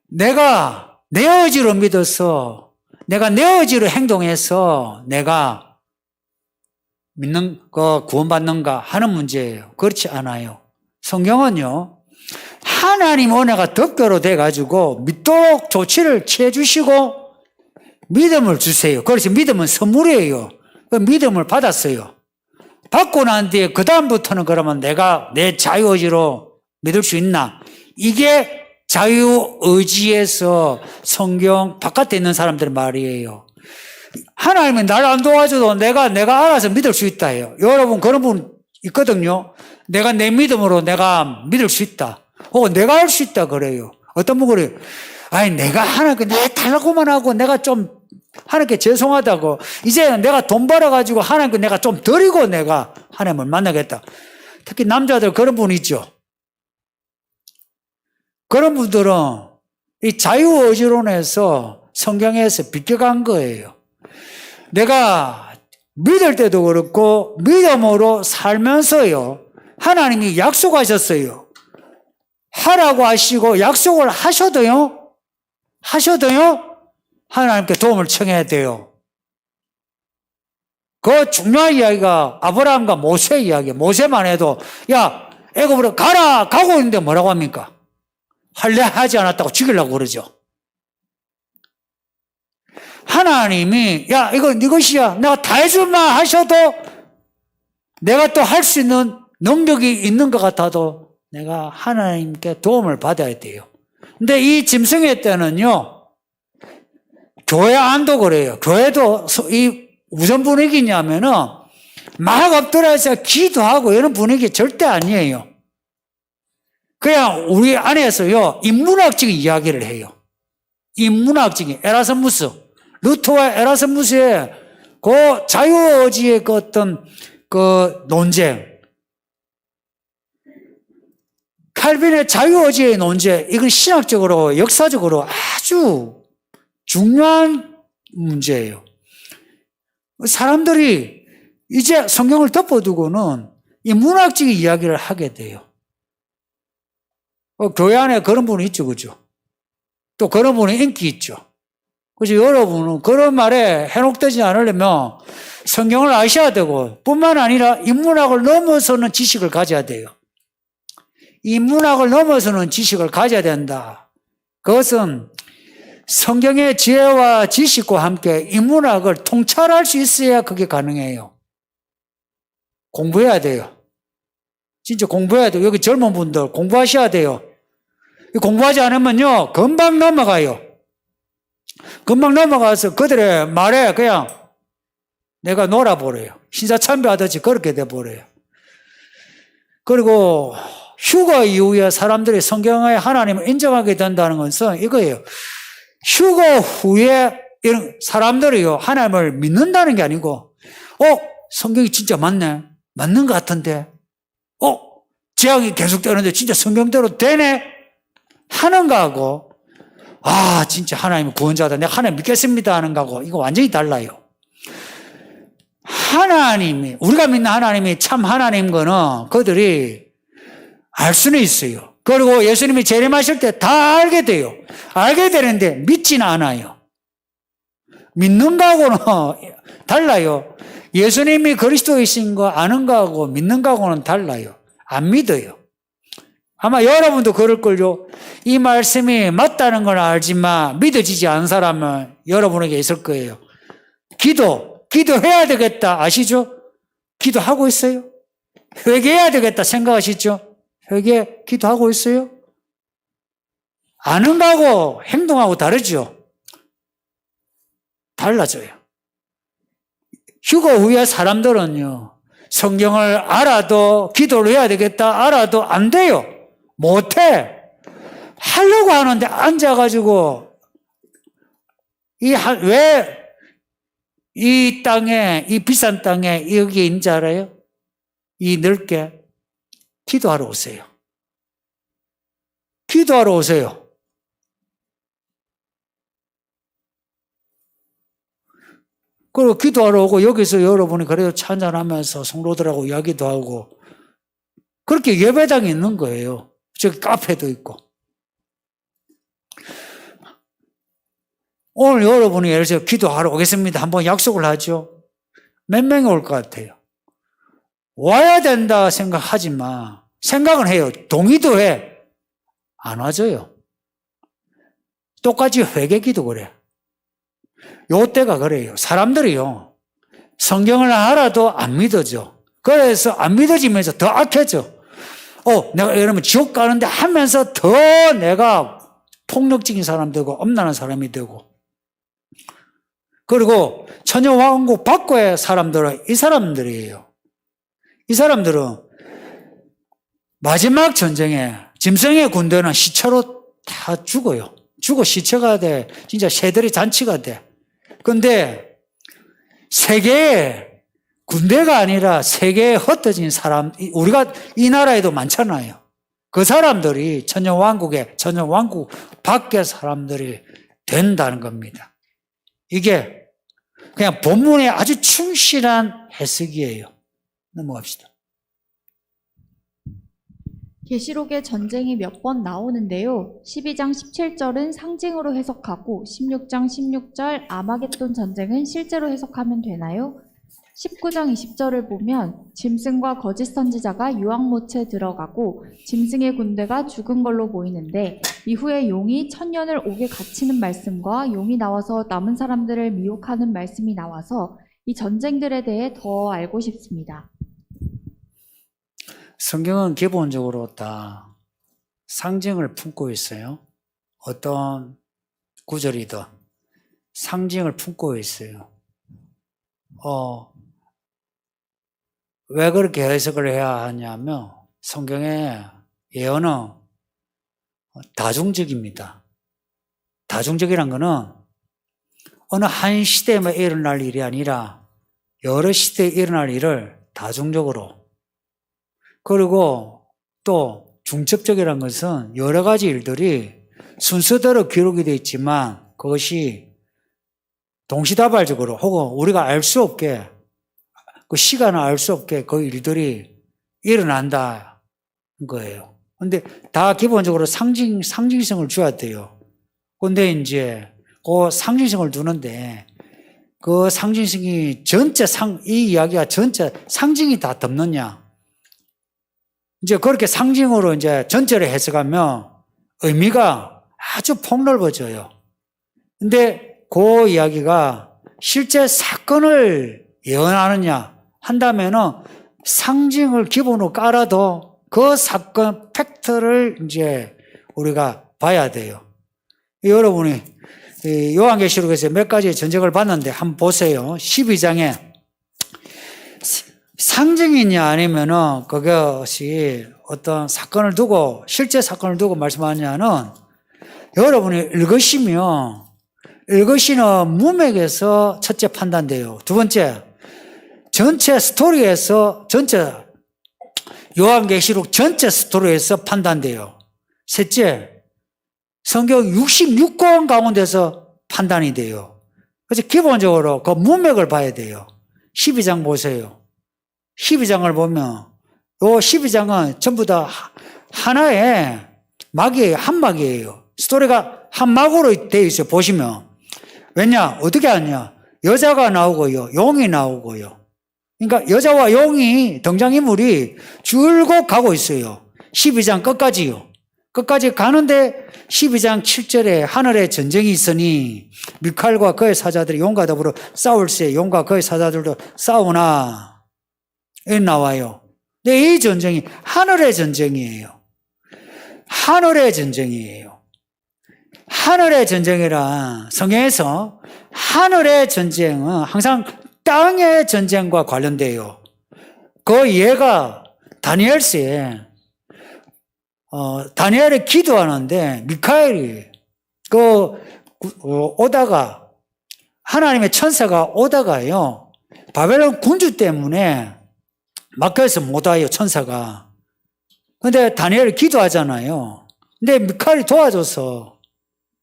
내가 내 의지로 믿어서, 내가 내 의지로 행동해서 내가 구원받는가 하는 문제예요. 그렇지 않아요. 성경은요, 하나님 은혜가 덮개로 돼가지고 믿도록 조치를 취해주시고 믿음을 주세요. 그렇지, 믿음은 선물이에요. 그 믿음을 받았어요. 받고 난 뒤에 그 다음부터는 그러면 내가 내 자유의지로 믿을 수 있나? 이게 자유의지에서 성경 바깥에 있는 사람들의 말이에요. 하나님은 나를 안 도와줘도 내가 알아서 믿을 수 있다 해요. 여러분 그런 분 있거든요. 내가 내 믿음으로 내가 믿을 수 있다. 혹은 내가 할 수 있다 그래요. 어떤 분 그래요. 아니 내가 하나님께 내 달라고만 하고 내가 좀 하나님께 죄송하다고 이제는 내가 돈 벌어가지고 하나님께 내가 좀 드리고 내가 하나님을 만나겠다. 특히 남자들 그런 분 있죠. 그런 분들은 이 자유의지론에서 성경에서 비껴간 거예요. 내가 믿을 때도 그렇고 믿음으로 살면서요. 하나님이 약속하셨어요. 하라고 하시고 약속을 하셔도요. 하나님께 도움을 청해야 돼요. 그 중요한 이야기가 아브라함과 모세 이야기예요. 모세만 해도 야 애굽으로 가라 가고 있는데 뭐라고 합니까? 할래 하지 않았다고 죽이려고 그러죠. 하나님이 야 이것이야 내가 다 해줄만 하셔도 내가 또 할 수 있는 능력이 있는 것 같아도 내가 하나님께 도움을 받아야 돼요. 근데 이 짐승의 때는요. 교회 안도 그래요. 교회도 이 무슨 분위기냐면은 막 엎드려서 기도하고 이런 분위기 절대 아니에요. 그냥 우리 안에서요 인문학적인 이야기를 해요. 인문학적인 에라스무스, 루터와 에라스무스의 그 자유의지의 그 어떤 그 논쟁, 칼빈의 자유의지의 논쟁, 이건 신학적으로 역사적으로 아주 중요한 문제예요. 사람들이 이제 성경을 덮어두고는 이 문학적인 이야기를 하게 돼요. 교회 안에 그런 분이 있죠, 그죠? 또 그런 분이 인기 있죠. 그죠? 여러분은 그런 말에 현혹되지 않으려면 성경을 아셔야 되고, 뿐만 아니라 인문학을 넘어서는 지식을 가져야 돼요. 인문학을 넘어서는 지식을 가져야 된다. 그것은 성경의 지혜와 지식과 함께 인문학을 통찰할 수 있어야 그게 가능해요. 공부해야 돼요. 진짜 공부해야 돼요. 여기 젊은 분들 공부하셔야 돼요. 공부하지 않으면요, 금방 넘어가요. 금방 넘어가서 그들의 말에 그냥 내가 놀아버려요. 신사참배하듯이 그렇게 돼버려요. 그리고 휴거 이후에 사람들이 성경의 하나님을 인정하게 된다는 것은 이거예요. 휴거 후에 이런 사람들이요, 하나님을 믿는다는 게 아니고, 성경이 진짜 맞네. 맞는 것 같은데. 재앙이 계속되는데 진짜 성경대로 되네. 하는 거하고, 진짜 하나님은 구원자다. 내가 하나님 믿겠습니다. 하는 거하고, 이거 완전히 달라요. 하나님이, 우리가 믿는 하나님이 참 하나님 거는 그들이 알 수는 있어요. 그리고 예수님이 재림하실 때 다 알게 돼요. 알게 되는데 믿지는 않아요. 믿는 거하고는 달라요. 예수님이 그리스도이신 거 아는 거하고 믿는 거하고는 달라요. 안 믿어요. 아마 여러분도 그럴걸요. 이 말씀이 맞다는 건 알지만 믿어지지 않은 사람은 여러분에게 있을 거예요. 기도해야 되겠다 아시죠? 기도하고 있어요? 회개해야 되겠다 생각하시죠? 기도하고 있어요? 아는 거하고 행동하고 다르죠? 달라져요. 휴거 후에 사람들은요, 성경을 알아도 기도를 해야 되겠다 알아도 안 돼요. 못해. 하려고 하는데 앉아가지고 왜 이 땅에, 이 비싼 땅에 여기 있는지 알아요? 이 넓게 기도하러 오세요. 기도하러 오세요. 그리고 기도하러 오고 여기서 여러분이 그래도 찬양하면서 성도들하고 이야기도 하고 그렇게 예배당이 있는 거예요. 저기 카페도 있고. 오늘 여러분이 예를 들어 기도하러 오겠습니다. 한번 약속을 하죠. 몇 명이 올 것 같아요? 와야 된다 생각하지만 생각은 해요. 동의도 해. 안 와줘요. 똑같이 회개기도 그래. 요 때가 그래요. 사람들이요. 성경을 알아도 안 믿어져. 그래서 안 믿어지면서 더 악해져. 내가 이러면 지옥 가는데 하면서 더 내가 폭력적인 사람 되고 엄란한 사람이 되고. 그리고 천녀왕국 밖의 사람들은 이 사람들이에요. 이 사람들은 마지막 전쟁에 짐승의 군대는 시체로 다 죽어요. 죽어 시체가 돼. 진짜 새들이 잔치가 돼. 근데 세계에 군대가 아니라 세계에 흩어진 사람, 우리가 이 나라에도 많잖아요. 그 사람들이 천년왕국 밖의 사람들이 된다는 겁니다. 이게 그냥 본문에 아주 충실한 해석이에요. 넘어갑시다.
계시록에 전쟁이 몇 번 나오는데요. 12장 17절은 상징으로 해석하고 16장 16절 아마겟돈 전쟁은 실제로 해석하면 되나요? 19장 20절을 보면 짐승과 거짓 선지자가 유황못에 들어가고 짐승의 군대가 죽은 걸로 보이는데 이후에 용이 천년을 옥에 갇히는 말씀과 용이 나와서 남은 사람들을 미혹하는 말씀이 나와서 이 전쟁들에 대해 더 알고 싶습니다.
성경은 기본적으로 다 상징을 품고 있어요. 어떤 구절이든 상징을 품고 있어요. 왜 그렇게 해석을 해야 하냐면 성경의 예언은 다중적입니다. 다중적이란 거는 어느 한 시대에만 일어날 일이 아니라 여러 시대에 일어날 일을 다중적으로, 그리고 또 중첩적이라는 것은 여러 가지 일들이 순서대로 기록이 되어 있지만 그것이 동시다발적으로 혹은 우리가 알 수 없게, 그 시간을 알 수 없게 그 일들이 일어난다는 거예요. 근데 다 기본적으로 상징성을 줘야 돼요. 근데 이제 그 상징성을 두는데 그 상징성이 이 이야기가 전체 상징이 다 덮느냐. 이제 그렇게 상징으로 이제 전체를 해석하면 의미가 아주 폭넓어져요. 근데 그 이야기가 실제 사건을 예언하느냐 한다면은 상징을 기본으로 깔아도 그 사건 팩트를 이제 우리가 봐야 돼요. 여러분이 요한계시록에서 몇 가지의 전쟁을 봤는데 한번 보세요. 12장에 상징이냐 아니면은 그것이 어떤 사건을 두고 실제 사건을 두고 말씀하냐는 여러분이 읽으시는 문맥에서 첫째 판단돼요. 두 번째, 전체 스토리에서 요한계시록 전체 스토리에서 판단돼요. 셋째, 성경 66권 가운데서 판단이 돼요. 그래서 기본적으로 그 문맥을 봐야 돼요. 12장 보세요. 12장을 보면 요 12장은 전부 다 하나의 막이에요. 한 막이에요. 스토리가 한 막으로 되어 있어요. 보시면. 왜냐? 어떻게 하냐? 여자가 나오고요. 용이 나오고요. 그러니까 여자와 용이 등장인물이 줄곧 가고 있어요. 12장 끝까지요. 끝까지 가는데 12장 7절에 하늘에 전쟁이 있으니 미칼과 그의 사자들이 용과 더불어 싸울세 용과 그의 사자들도 싸우나 이렇게 나와요. 근데 이 전쟁이 하늘의 전쟁이에요. 하늘의 전쟁이에요. 하늘의 전쟁이란 성경에서 하늘의 전쟁은 항상 땅의 전쟁과 관련돼요. 그 예가 다니엘서에 다니엘이 기도하는데 미카엘이 오다가 하나님의 천사가 오다가요 바벨론 군주 때문에 막혀서 못 와요 천사가. 근데 다니엘이 기도하잖아요. 근데 미카엘이 도와줘서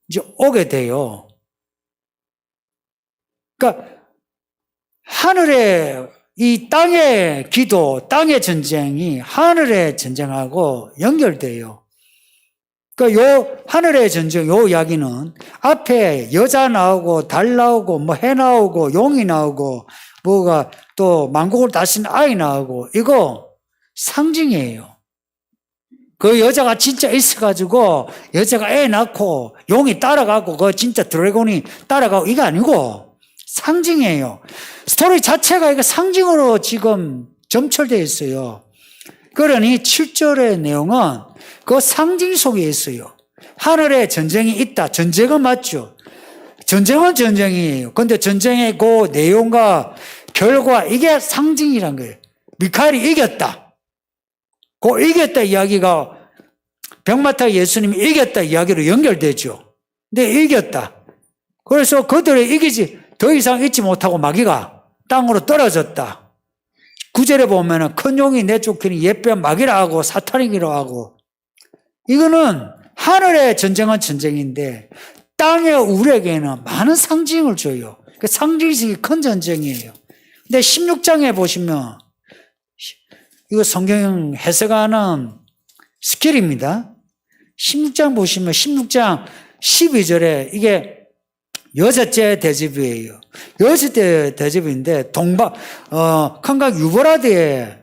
이제 오게 돼요. 그러니까 하늘의 이 땅의 기도, 땅의 전쟁이 하늘의 전쟁하고 연결돼요. 그러니까 요 하늘의 전쟁, 요 이야기는 앞에 여자 나오고 달 나오고 뭐 해 나오고 용이 나오고 뭐가 또 만국을 다스리는 아이 나오고 이거 상징이에요. 그 여자가 진짜 있어가지고 여자가 애 낳고 용이 따라가고 그 진짜 드래곤이 따라가고 이게 아니고 상징이에요. 스토리 자체가 이거 상징으로 지금 점철되어 있어요. 그러니 7절의 내용은 그 상징 속에 있어요. 하늘에 전쟁이 있다. 전쟁은 맞죠. 전쟁은 전쟁이에요. 근데 전쟁의 그 내용과 결과 이게 상징이란 거예요. 미카엘이 이겼다. 그 이겼다 이야기가 병마타 예수님이 이겼다 이야기로 연결되죠. 근데 이겼다. 그래서 그들이 이기지 더 이상 잊지 못하고 마귀가 땅으로 떨어졌다. 9절에 보면은 큰 용이 내쫓기니 옛뱀 마귀라 하고 사탄이기로 하고 이거는 하늘의 전쟁은 전쟁인데 땅의 우리에게는 많은 상징을 줘요. 그 상징식이 큰 전쟁이에요. 근데 16장에 보시면 이거 성경 해석하는 스킬입니다. 16장 보시면 16장 12절에 이게 여섯째 대접이에요. 여섯째 대접인데 큰각 유보라드에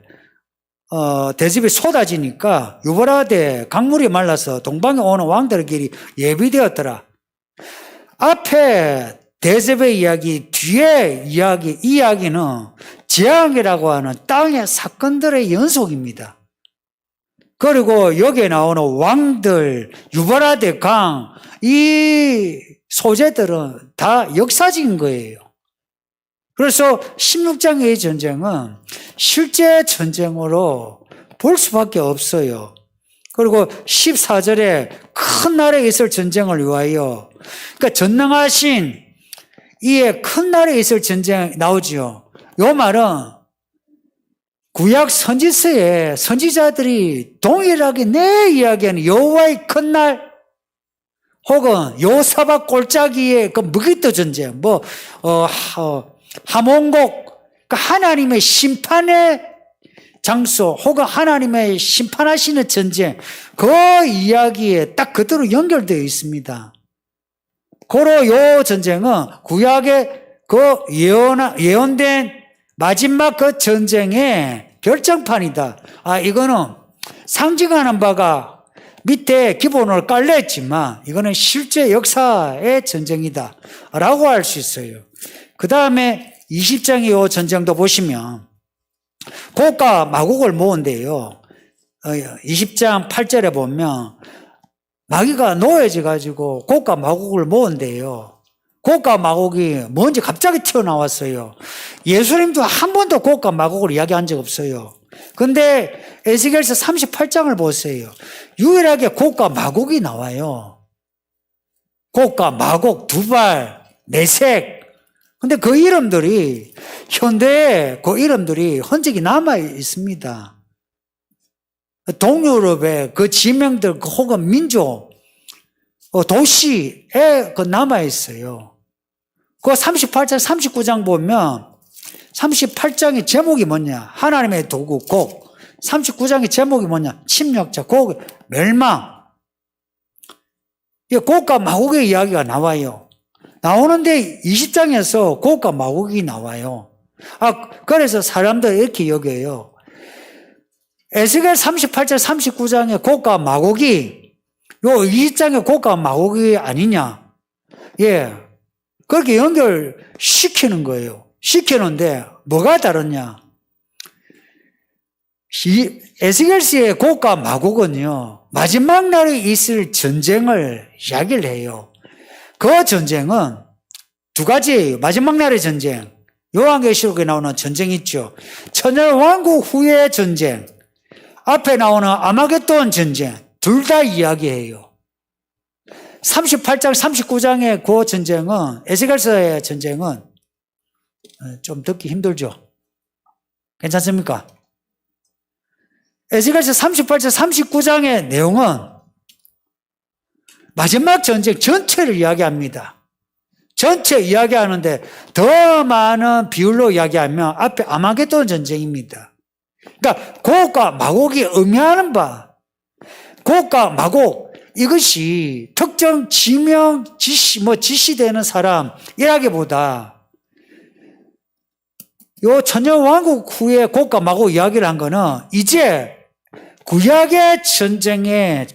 대접이 쏟아지니까 유보라드에 강물이 말라서 동방에 오는 왕들의 길이 예비되었더라. 앞에 대접의 이야기, 뒤에 이야기, 이 이야기는 재앙이라고 하는 땅의 사건들의 연속입니다. 그리고 여기에 나오는 왕들, 유보라드 강, 이 소재들은 다 역사적인 거예요. 그래서 16장의 전쟁은 실제 전쟁으로 볼 수밖에 없어요. 그리고 14절에 큰 나라에 있을 전쟁을 위하여, 그러니까 전능하신 이에 큰 나라에 있을 전쟁 나오지요. 요 말은 구약 선지서에 선지자들이 동일하게 내 이야기하는 여호와의 큰 날, 혹은 요사박 골짜기의 그 무기토 전쟁, 하몬곡, 그 하나님의 심판의 장소, 혹은 하나님의 심판하시는 전쟁, 그 이야기에 딱 그대로 연결되어 있습니다. 고로 요 전쟁은 구약의 그 예언된 마지막 그 전쟁의 결정판이다. 이거는 상징하는 바가 밑에 기본으로 깔려있지만 이거는 실제 역사의 전쟁이다 라고 할 수 있어요. 그 다음에 20장의 이 전쟁도 보시면 곡과 마곡을 모은대요. 20장 8절에 보면 마귀가 노예져 가지고 곡과 마곡을 모은대요. 곡과 마곡이 뭔지 갑자기 튀어나왔어요. 예수님도 한 번도 곡과 마곡을 이야기한 적 없어요. 근데 에스겔서 38장을 보세요. 유일하게 곡과 마곡이 나와요. 곡과 마곡, 두발, 메색. 근데 그 이름들이 현대에 그 이름들이 흔적이 남아 있습니다. 동유럽의 그 지명들 혹은 민족, 도시에 그 남아 있어요. 그 38장, 39장 보면 38장의 제목이 뭐냐? 하나님의 도구, 곡. 39장의 제목이 뭐냐? 침략자, 곡, 멸망. 이 곡과 마곡의 이야기가 나와요. 나오는데 20장에서 곡과 마곡이 나와요. 그래서 사람들 이렇게 여겨요. 에스겔 38장, 39장의 곡과 마곡이 요 20장의 곡과 마곡이 아니냐? 예. 그렇게 연결시키는 거예요. 시키는데 뭐가 다르냐? 에스겔서의 곡과 마곡은요, 마지막 날에 있을 전쟁을 이야기를 해요. 그 전쟁은 두 가지예요. 마지막 날의 전쟁, 요한계시록에 나오는 전쟁 있죠. 천년왕국 후의 전쟁, 앞에 나오는 아마겟돈 전쟁, 둘 다 이야기해요. 38장, 39장의 그 전쟁은, 에스겔서의 전쟁은 좀 듣기 힘들죠? 괜찮습니까? 에스겔서 38장, 39장의 내용은 마지막 전쟁 전체를 이야기합니다. 전체 이야기하는데 더 많은 비율로 이야기하면 앞에 아마겟돈 전쟁입니다. 그러니까 곡과 마곡이 의미하는 바, 곡과 마곡, 이것이 특정 지명, 지시되는 사람이라기보다 요 천년왕국 후에 곡과 마곡 이야기를 한 거는 이제 구약의 전쟁의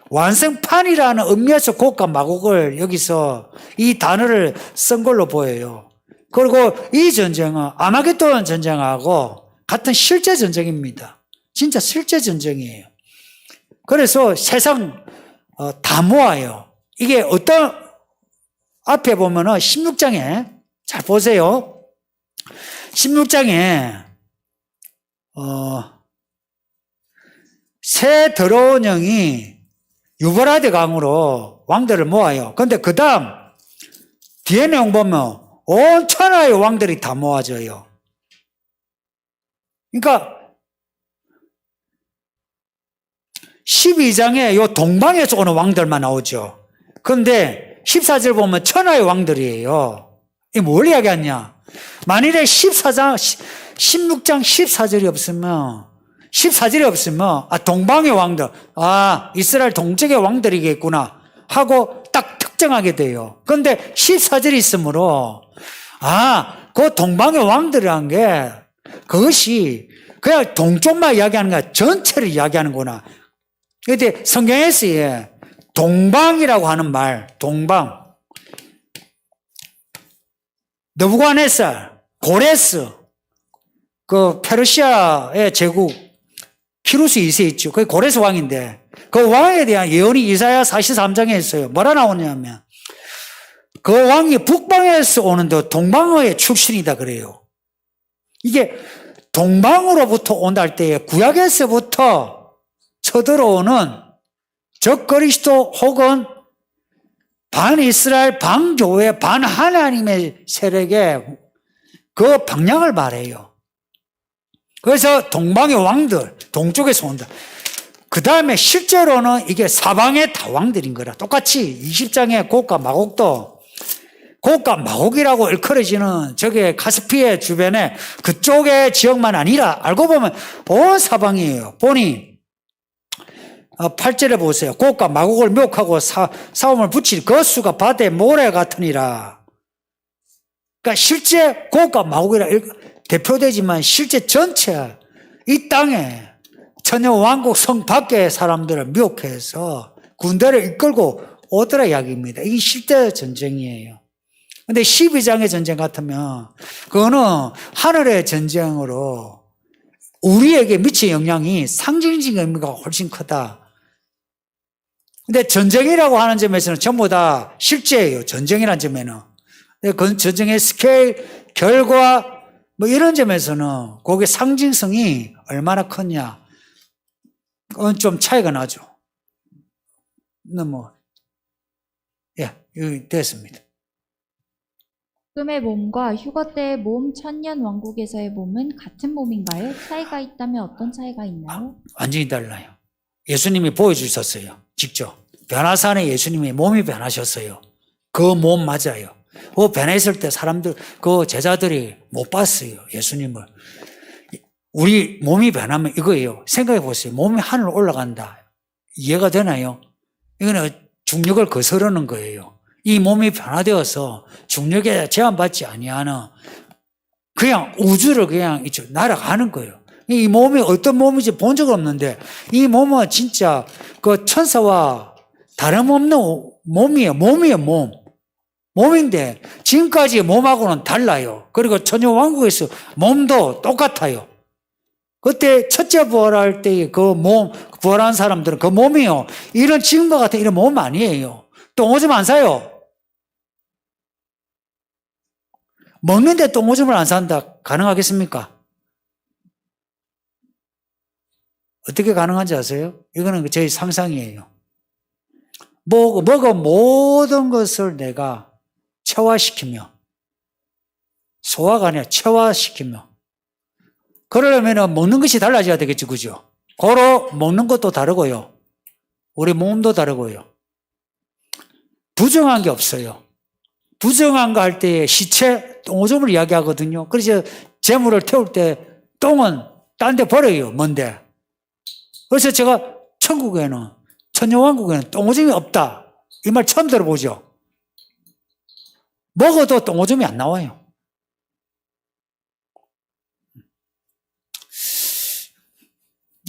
완성판이라는 의미에서 곡과 마곡을 여기서 이 단어를 쓴 걸로 보여요. 그리고 이 전쟁은 아마겟돈 전쟁하고 같은 실제 전쟁입니다. 진짜 실제 전쟁이에요. 그래서 세상 다 모아요. 이게 어떤 앞에 보면은 16장에 잘 보세요. 16장에 새 더러운 영이 유브라데 강으로 왕들을 모아요. 근데 그 다음 뒤에 내용 보면 온 천하의 왕들이 다 모아져요. 그러니까 12장에 요 동방에서 오는 왕들만 나오죠. 그런데 14절 보면 천하의 왕들이에요. 이게 뭘 이야기하냐? 만일에 16장 14절이 없으면 동방의 왕들, 이스라엘 동쪽의 왕들이겠구나 하고 딱 특정하게 돼요. 그런데 14절이 있으므로 그 동방의 왕들이란 게 그것이 그냥 동쪽만 이야기하는 거야. 전체를 이야기하는구나. 그런데 성경에서 동방이라고 하는 말, 동방. 느부갓네살, 고레스, 그 페르시아의 제국 키루스 2세 있죠. 그게 고레스 왕인데 그 왕에 대한 예언이 이사야 43장에 있어요. 뭐라 나오냐면 그 왕이 북방에서 오는데 동방의 출신이다 그래요. 이게 동방으로부터 온다 할 때에 구약에서부터 쳐들어오는 적그리스도 혹은 반이스라엘, 반교회, 반하나님의 세력의 그 방향을 말해요. 그래서 동방의 왕들, 동쪽에서 온다. 그 다음에 실제로는 이게 사방의 다 왕들인 거라. 똑같이 20장의 곡과 마곡도 곡과 마곡이라고 일컬어지는 저게 카스피해 주변에 그쪽의 지역만 아니라 알고 보면 온 사방이에요. 보니 8절에 보세요. 곡과 마곡을 묘하고 싸움을 붙일 그 수가 바다의 모래 같으니라. 그러니까 실제 곡과 마곡이라 대표되지만 실제 전체 이 땅에 천여 왕국 성 밖의 사람들을 미혹해서 군대를 이끌고 오더라 이야기입니다. 이게 실제 전쟁이에요. 근데 12장의 전쟁 같으면 그거는 하늘의 전쟁으로 우리에게 미친 영향이 상징적인 의미가 훨씬 크다. 근데 전쟁이라고 하는 점에서는 전부 다 실제예요. 전쟁이라는 점에는. 그 전쟁의 스케일, 결과 뭐 이런 점에서는 그게 상징성이 얼마나 크냐. 그건 좀 차이가 나죠. 여기 됐습니다.
지금의 몸과 휴거 때의 몸, 천년 왕국에서의 몸은 같은 몸인가요? 차이가 있다면 어떤 차이가 있나요?
완전히 달라요. 예수님이 보여주셨어요. 직접. 변화산에 예수님이 몸이 변하셨어요. 그 몸 맞아요. 그 변했을 때 사람들, 그 제자들이 못 봤어요. 예수님을. 우리 몸이 변하면 이거예요. 생각해 보세요. 몸이 하늘로 올라간다. 이해가 되나요? 이거는 중력을 거스르는 거예요. 이 몸이 변화되어서 중력에 제한받지 아니하는 그냥 우주를 그냥 날아가는 거예요. 이 몸이 어떤 몸인지 본 적 없는데 이 몸은 진짜 그 천사와 다름없는 몸이에요. 몸. 몸인데 지금까지 몸하고는 달라요. 그리고 천여왕국에서 몸도 똑같아요. 그때 첫째 부활할 때 그 몸, 부활한 사람들은 그 몸이요. 이런 지금과 같은 이런 몸 아니에요. 똥오줌 안 사요. 먹는데 똥오줌을 안 산다. 가능하겠습니까? 어떻게 가능한지 아세요? 이거는 저희 상상이에요. 먹어 모든 것을 내가 체화시키며 소화가 아니라 체화시키며 그러려면 먹는 것이 달라져야 되겠죠. 그죠? 고로 먹는 것도 다르고요. 우리 몸도 다르고요. 부정한 게 없어요. 부정한 거 할 때 시체, 똥오줌을 이야기하거든요. 그래서 재물을 태울 때 똥은 딴 데 버려요. 뭔데? 그래서 제가 천국에는, 천여왕국에는 똥오줌이 없다. 이 말 처음 들어보죠? 먹어도 똥오줌이 안 나와요.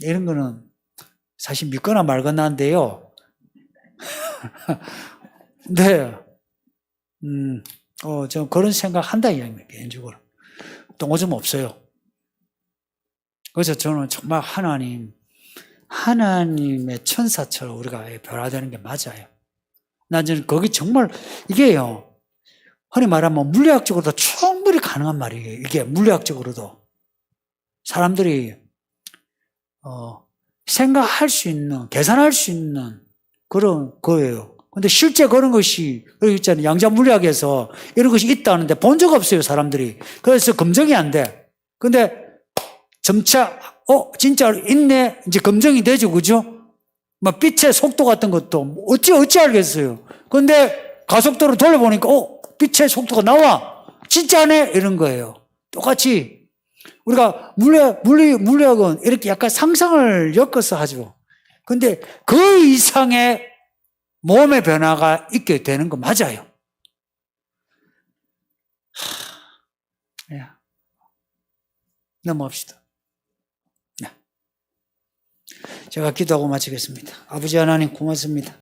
이런 거는 사실 믿거나 말거나 한데요. 네. 저 그런 생각 한다, 이야기입니다, 개인적으로. 또 오줌 없어요. 그래서 저는 정말 하나님의 천사처럼 우리가 변화되는 게 맞아요. 난 저는 거기 정말, 이게요, 흔히 말하면 물리학적으로도 충분히 가능한 말이에요. 이게 물리학적으로도. 사람들이, 생각할 수 있는, 계산할 수 있는 그런 거예요. 근데 실제 그런 것이, 여기 있잖아요. 양자 물리학에서 이런 것이 있다는데 본 적 없어요, 사람들이. 그래서 검증이 안 돼. 근데 점차, 진짜 있네. 이제 검증이 되죠, 그죠? 막 빛의 속도 같은 것도 어찌 알겠어요. 근데 가속도로 돌려보니까, 빛의 속도가 나와. 진짜네? 이런 거예요. 똑같이. 우리가 물리학은 이렇게 약간 상상을 엮어서 하죠. 근데 그 이상의 몸의 변화가 있게 되는 거 맞아요. 넘어갑시다. 네. 제가 기도하고 마치겠습니다. 아버지 하나님 고맙습니다.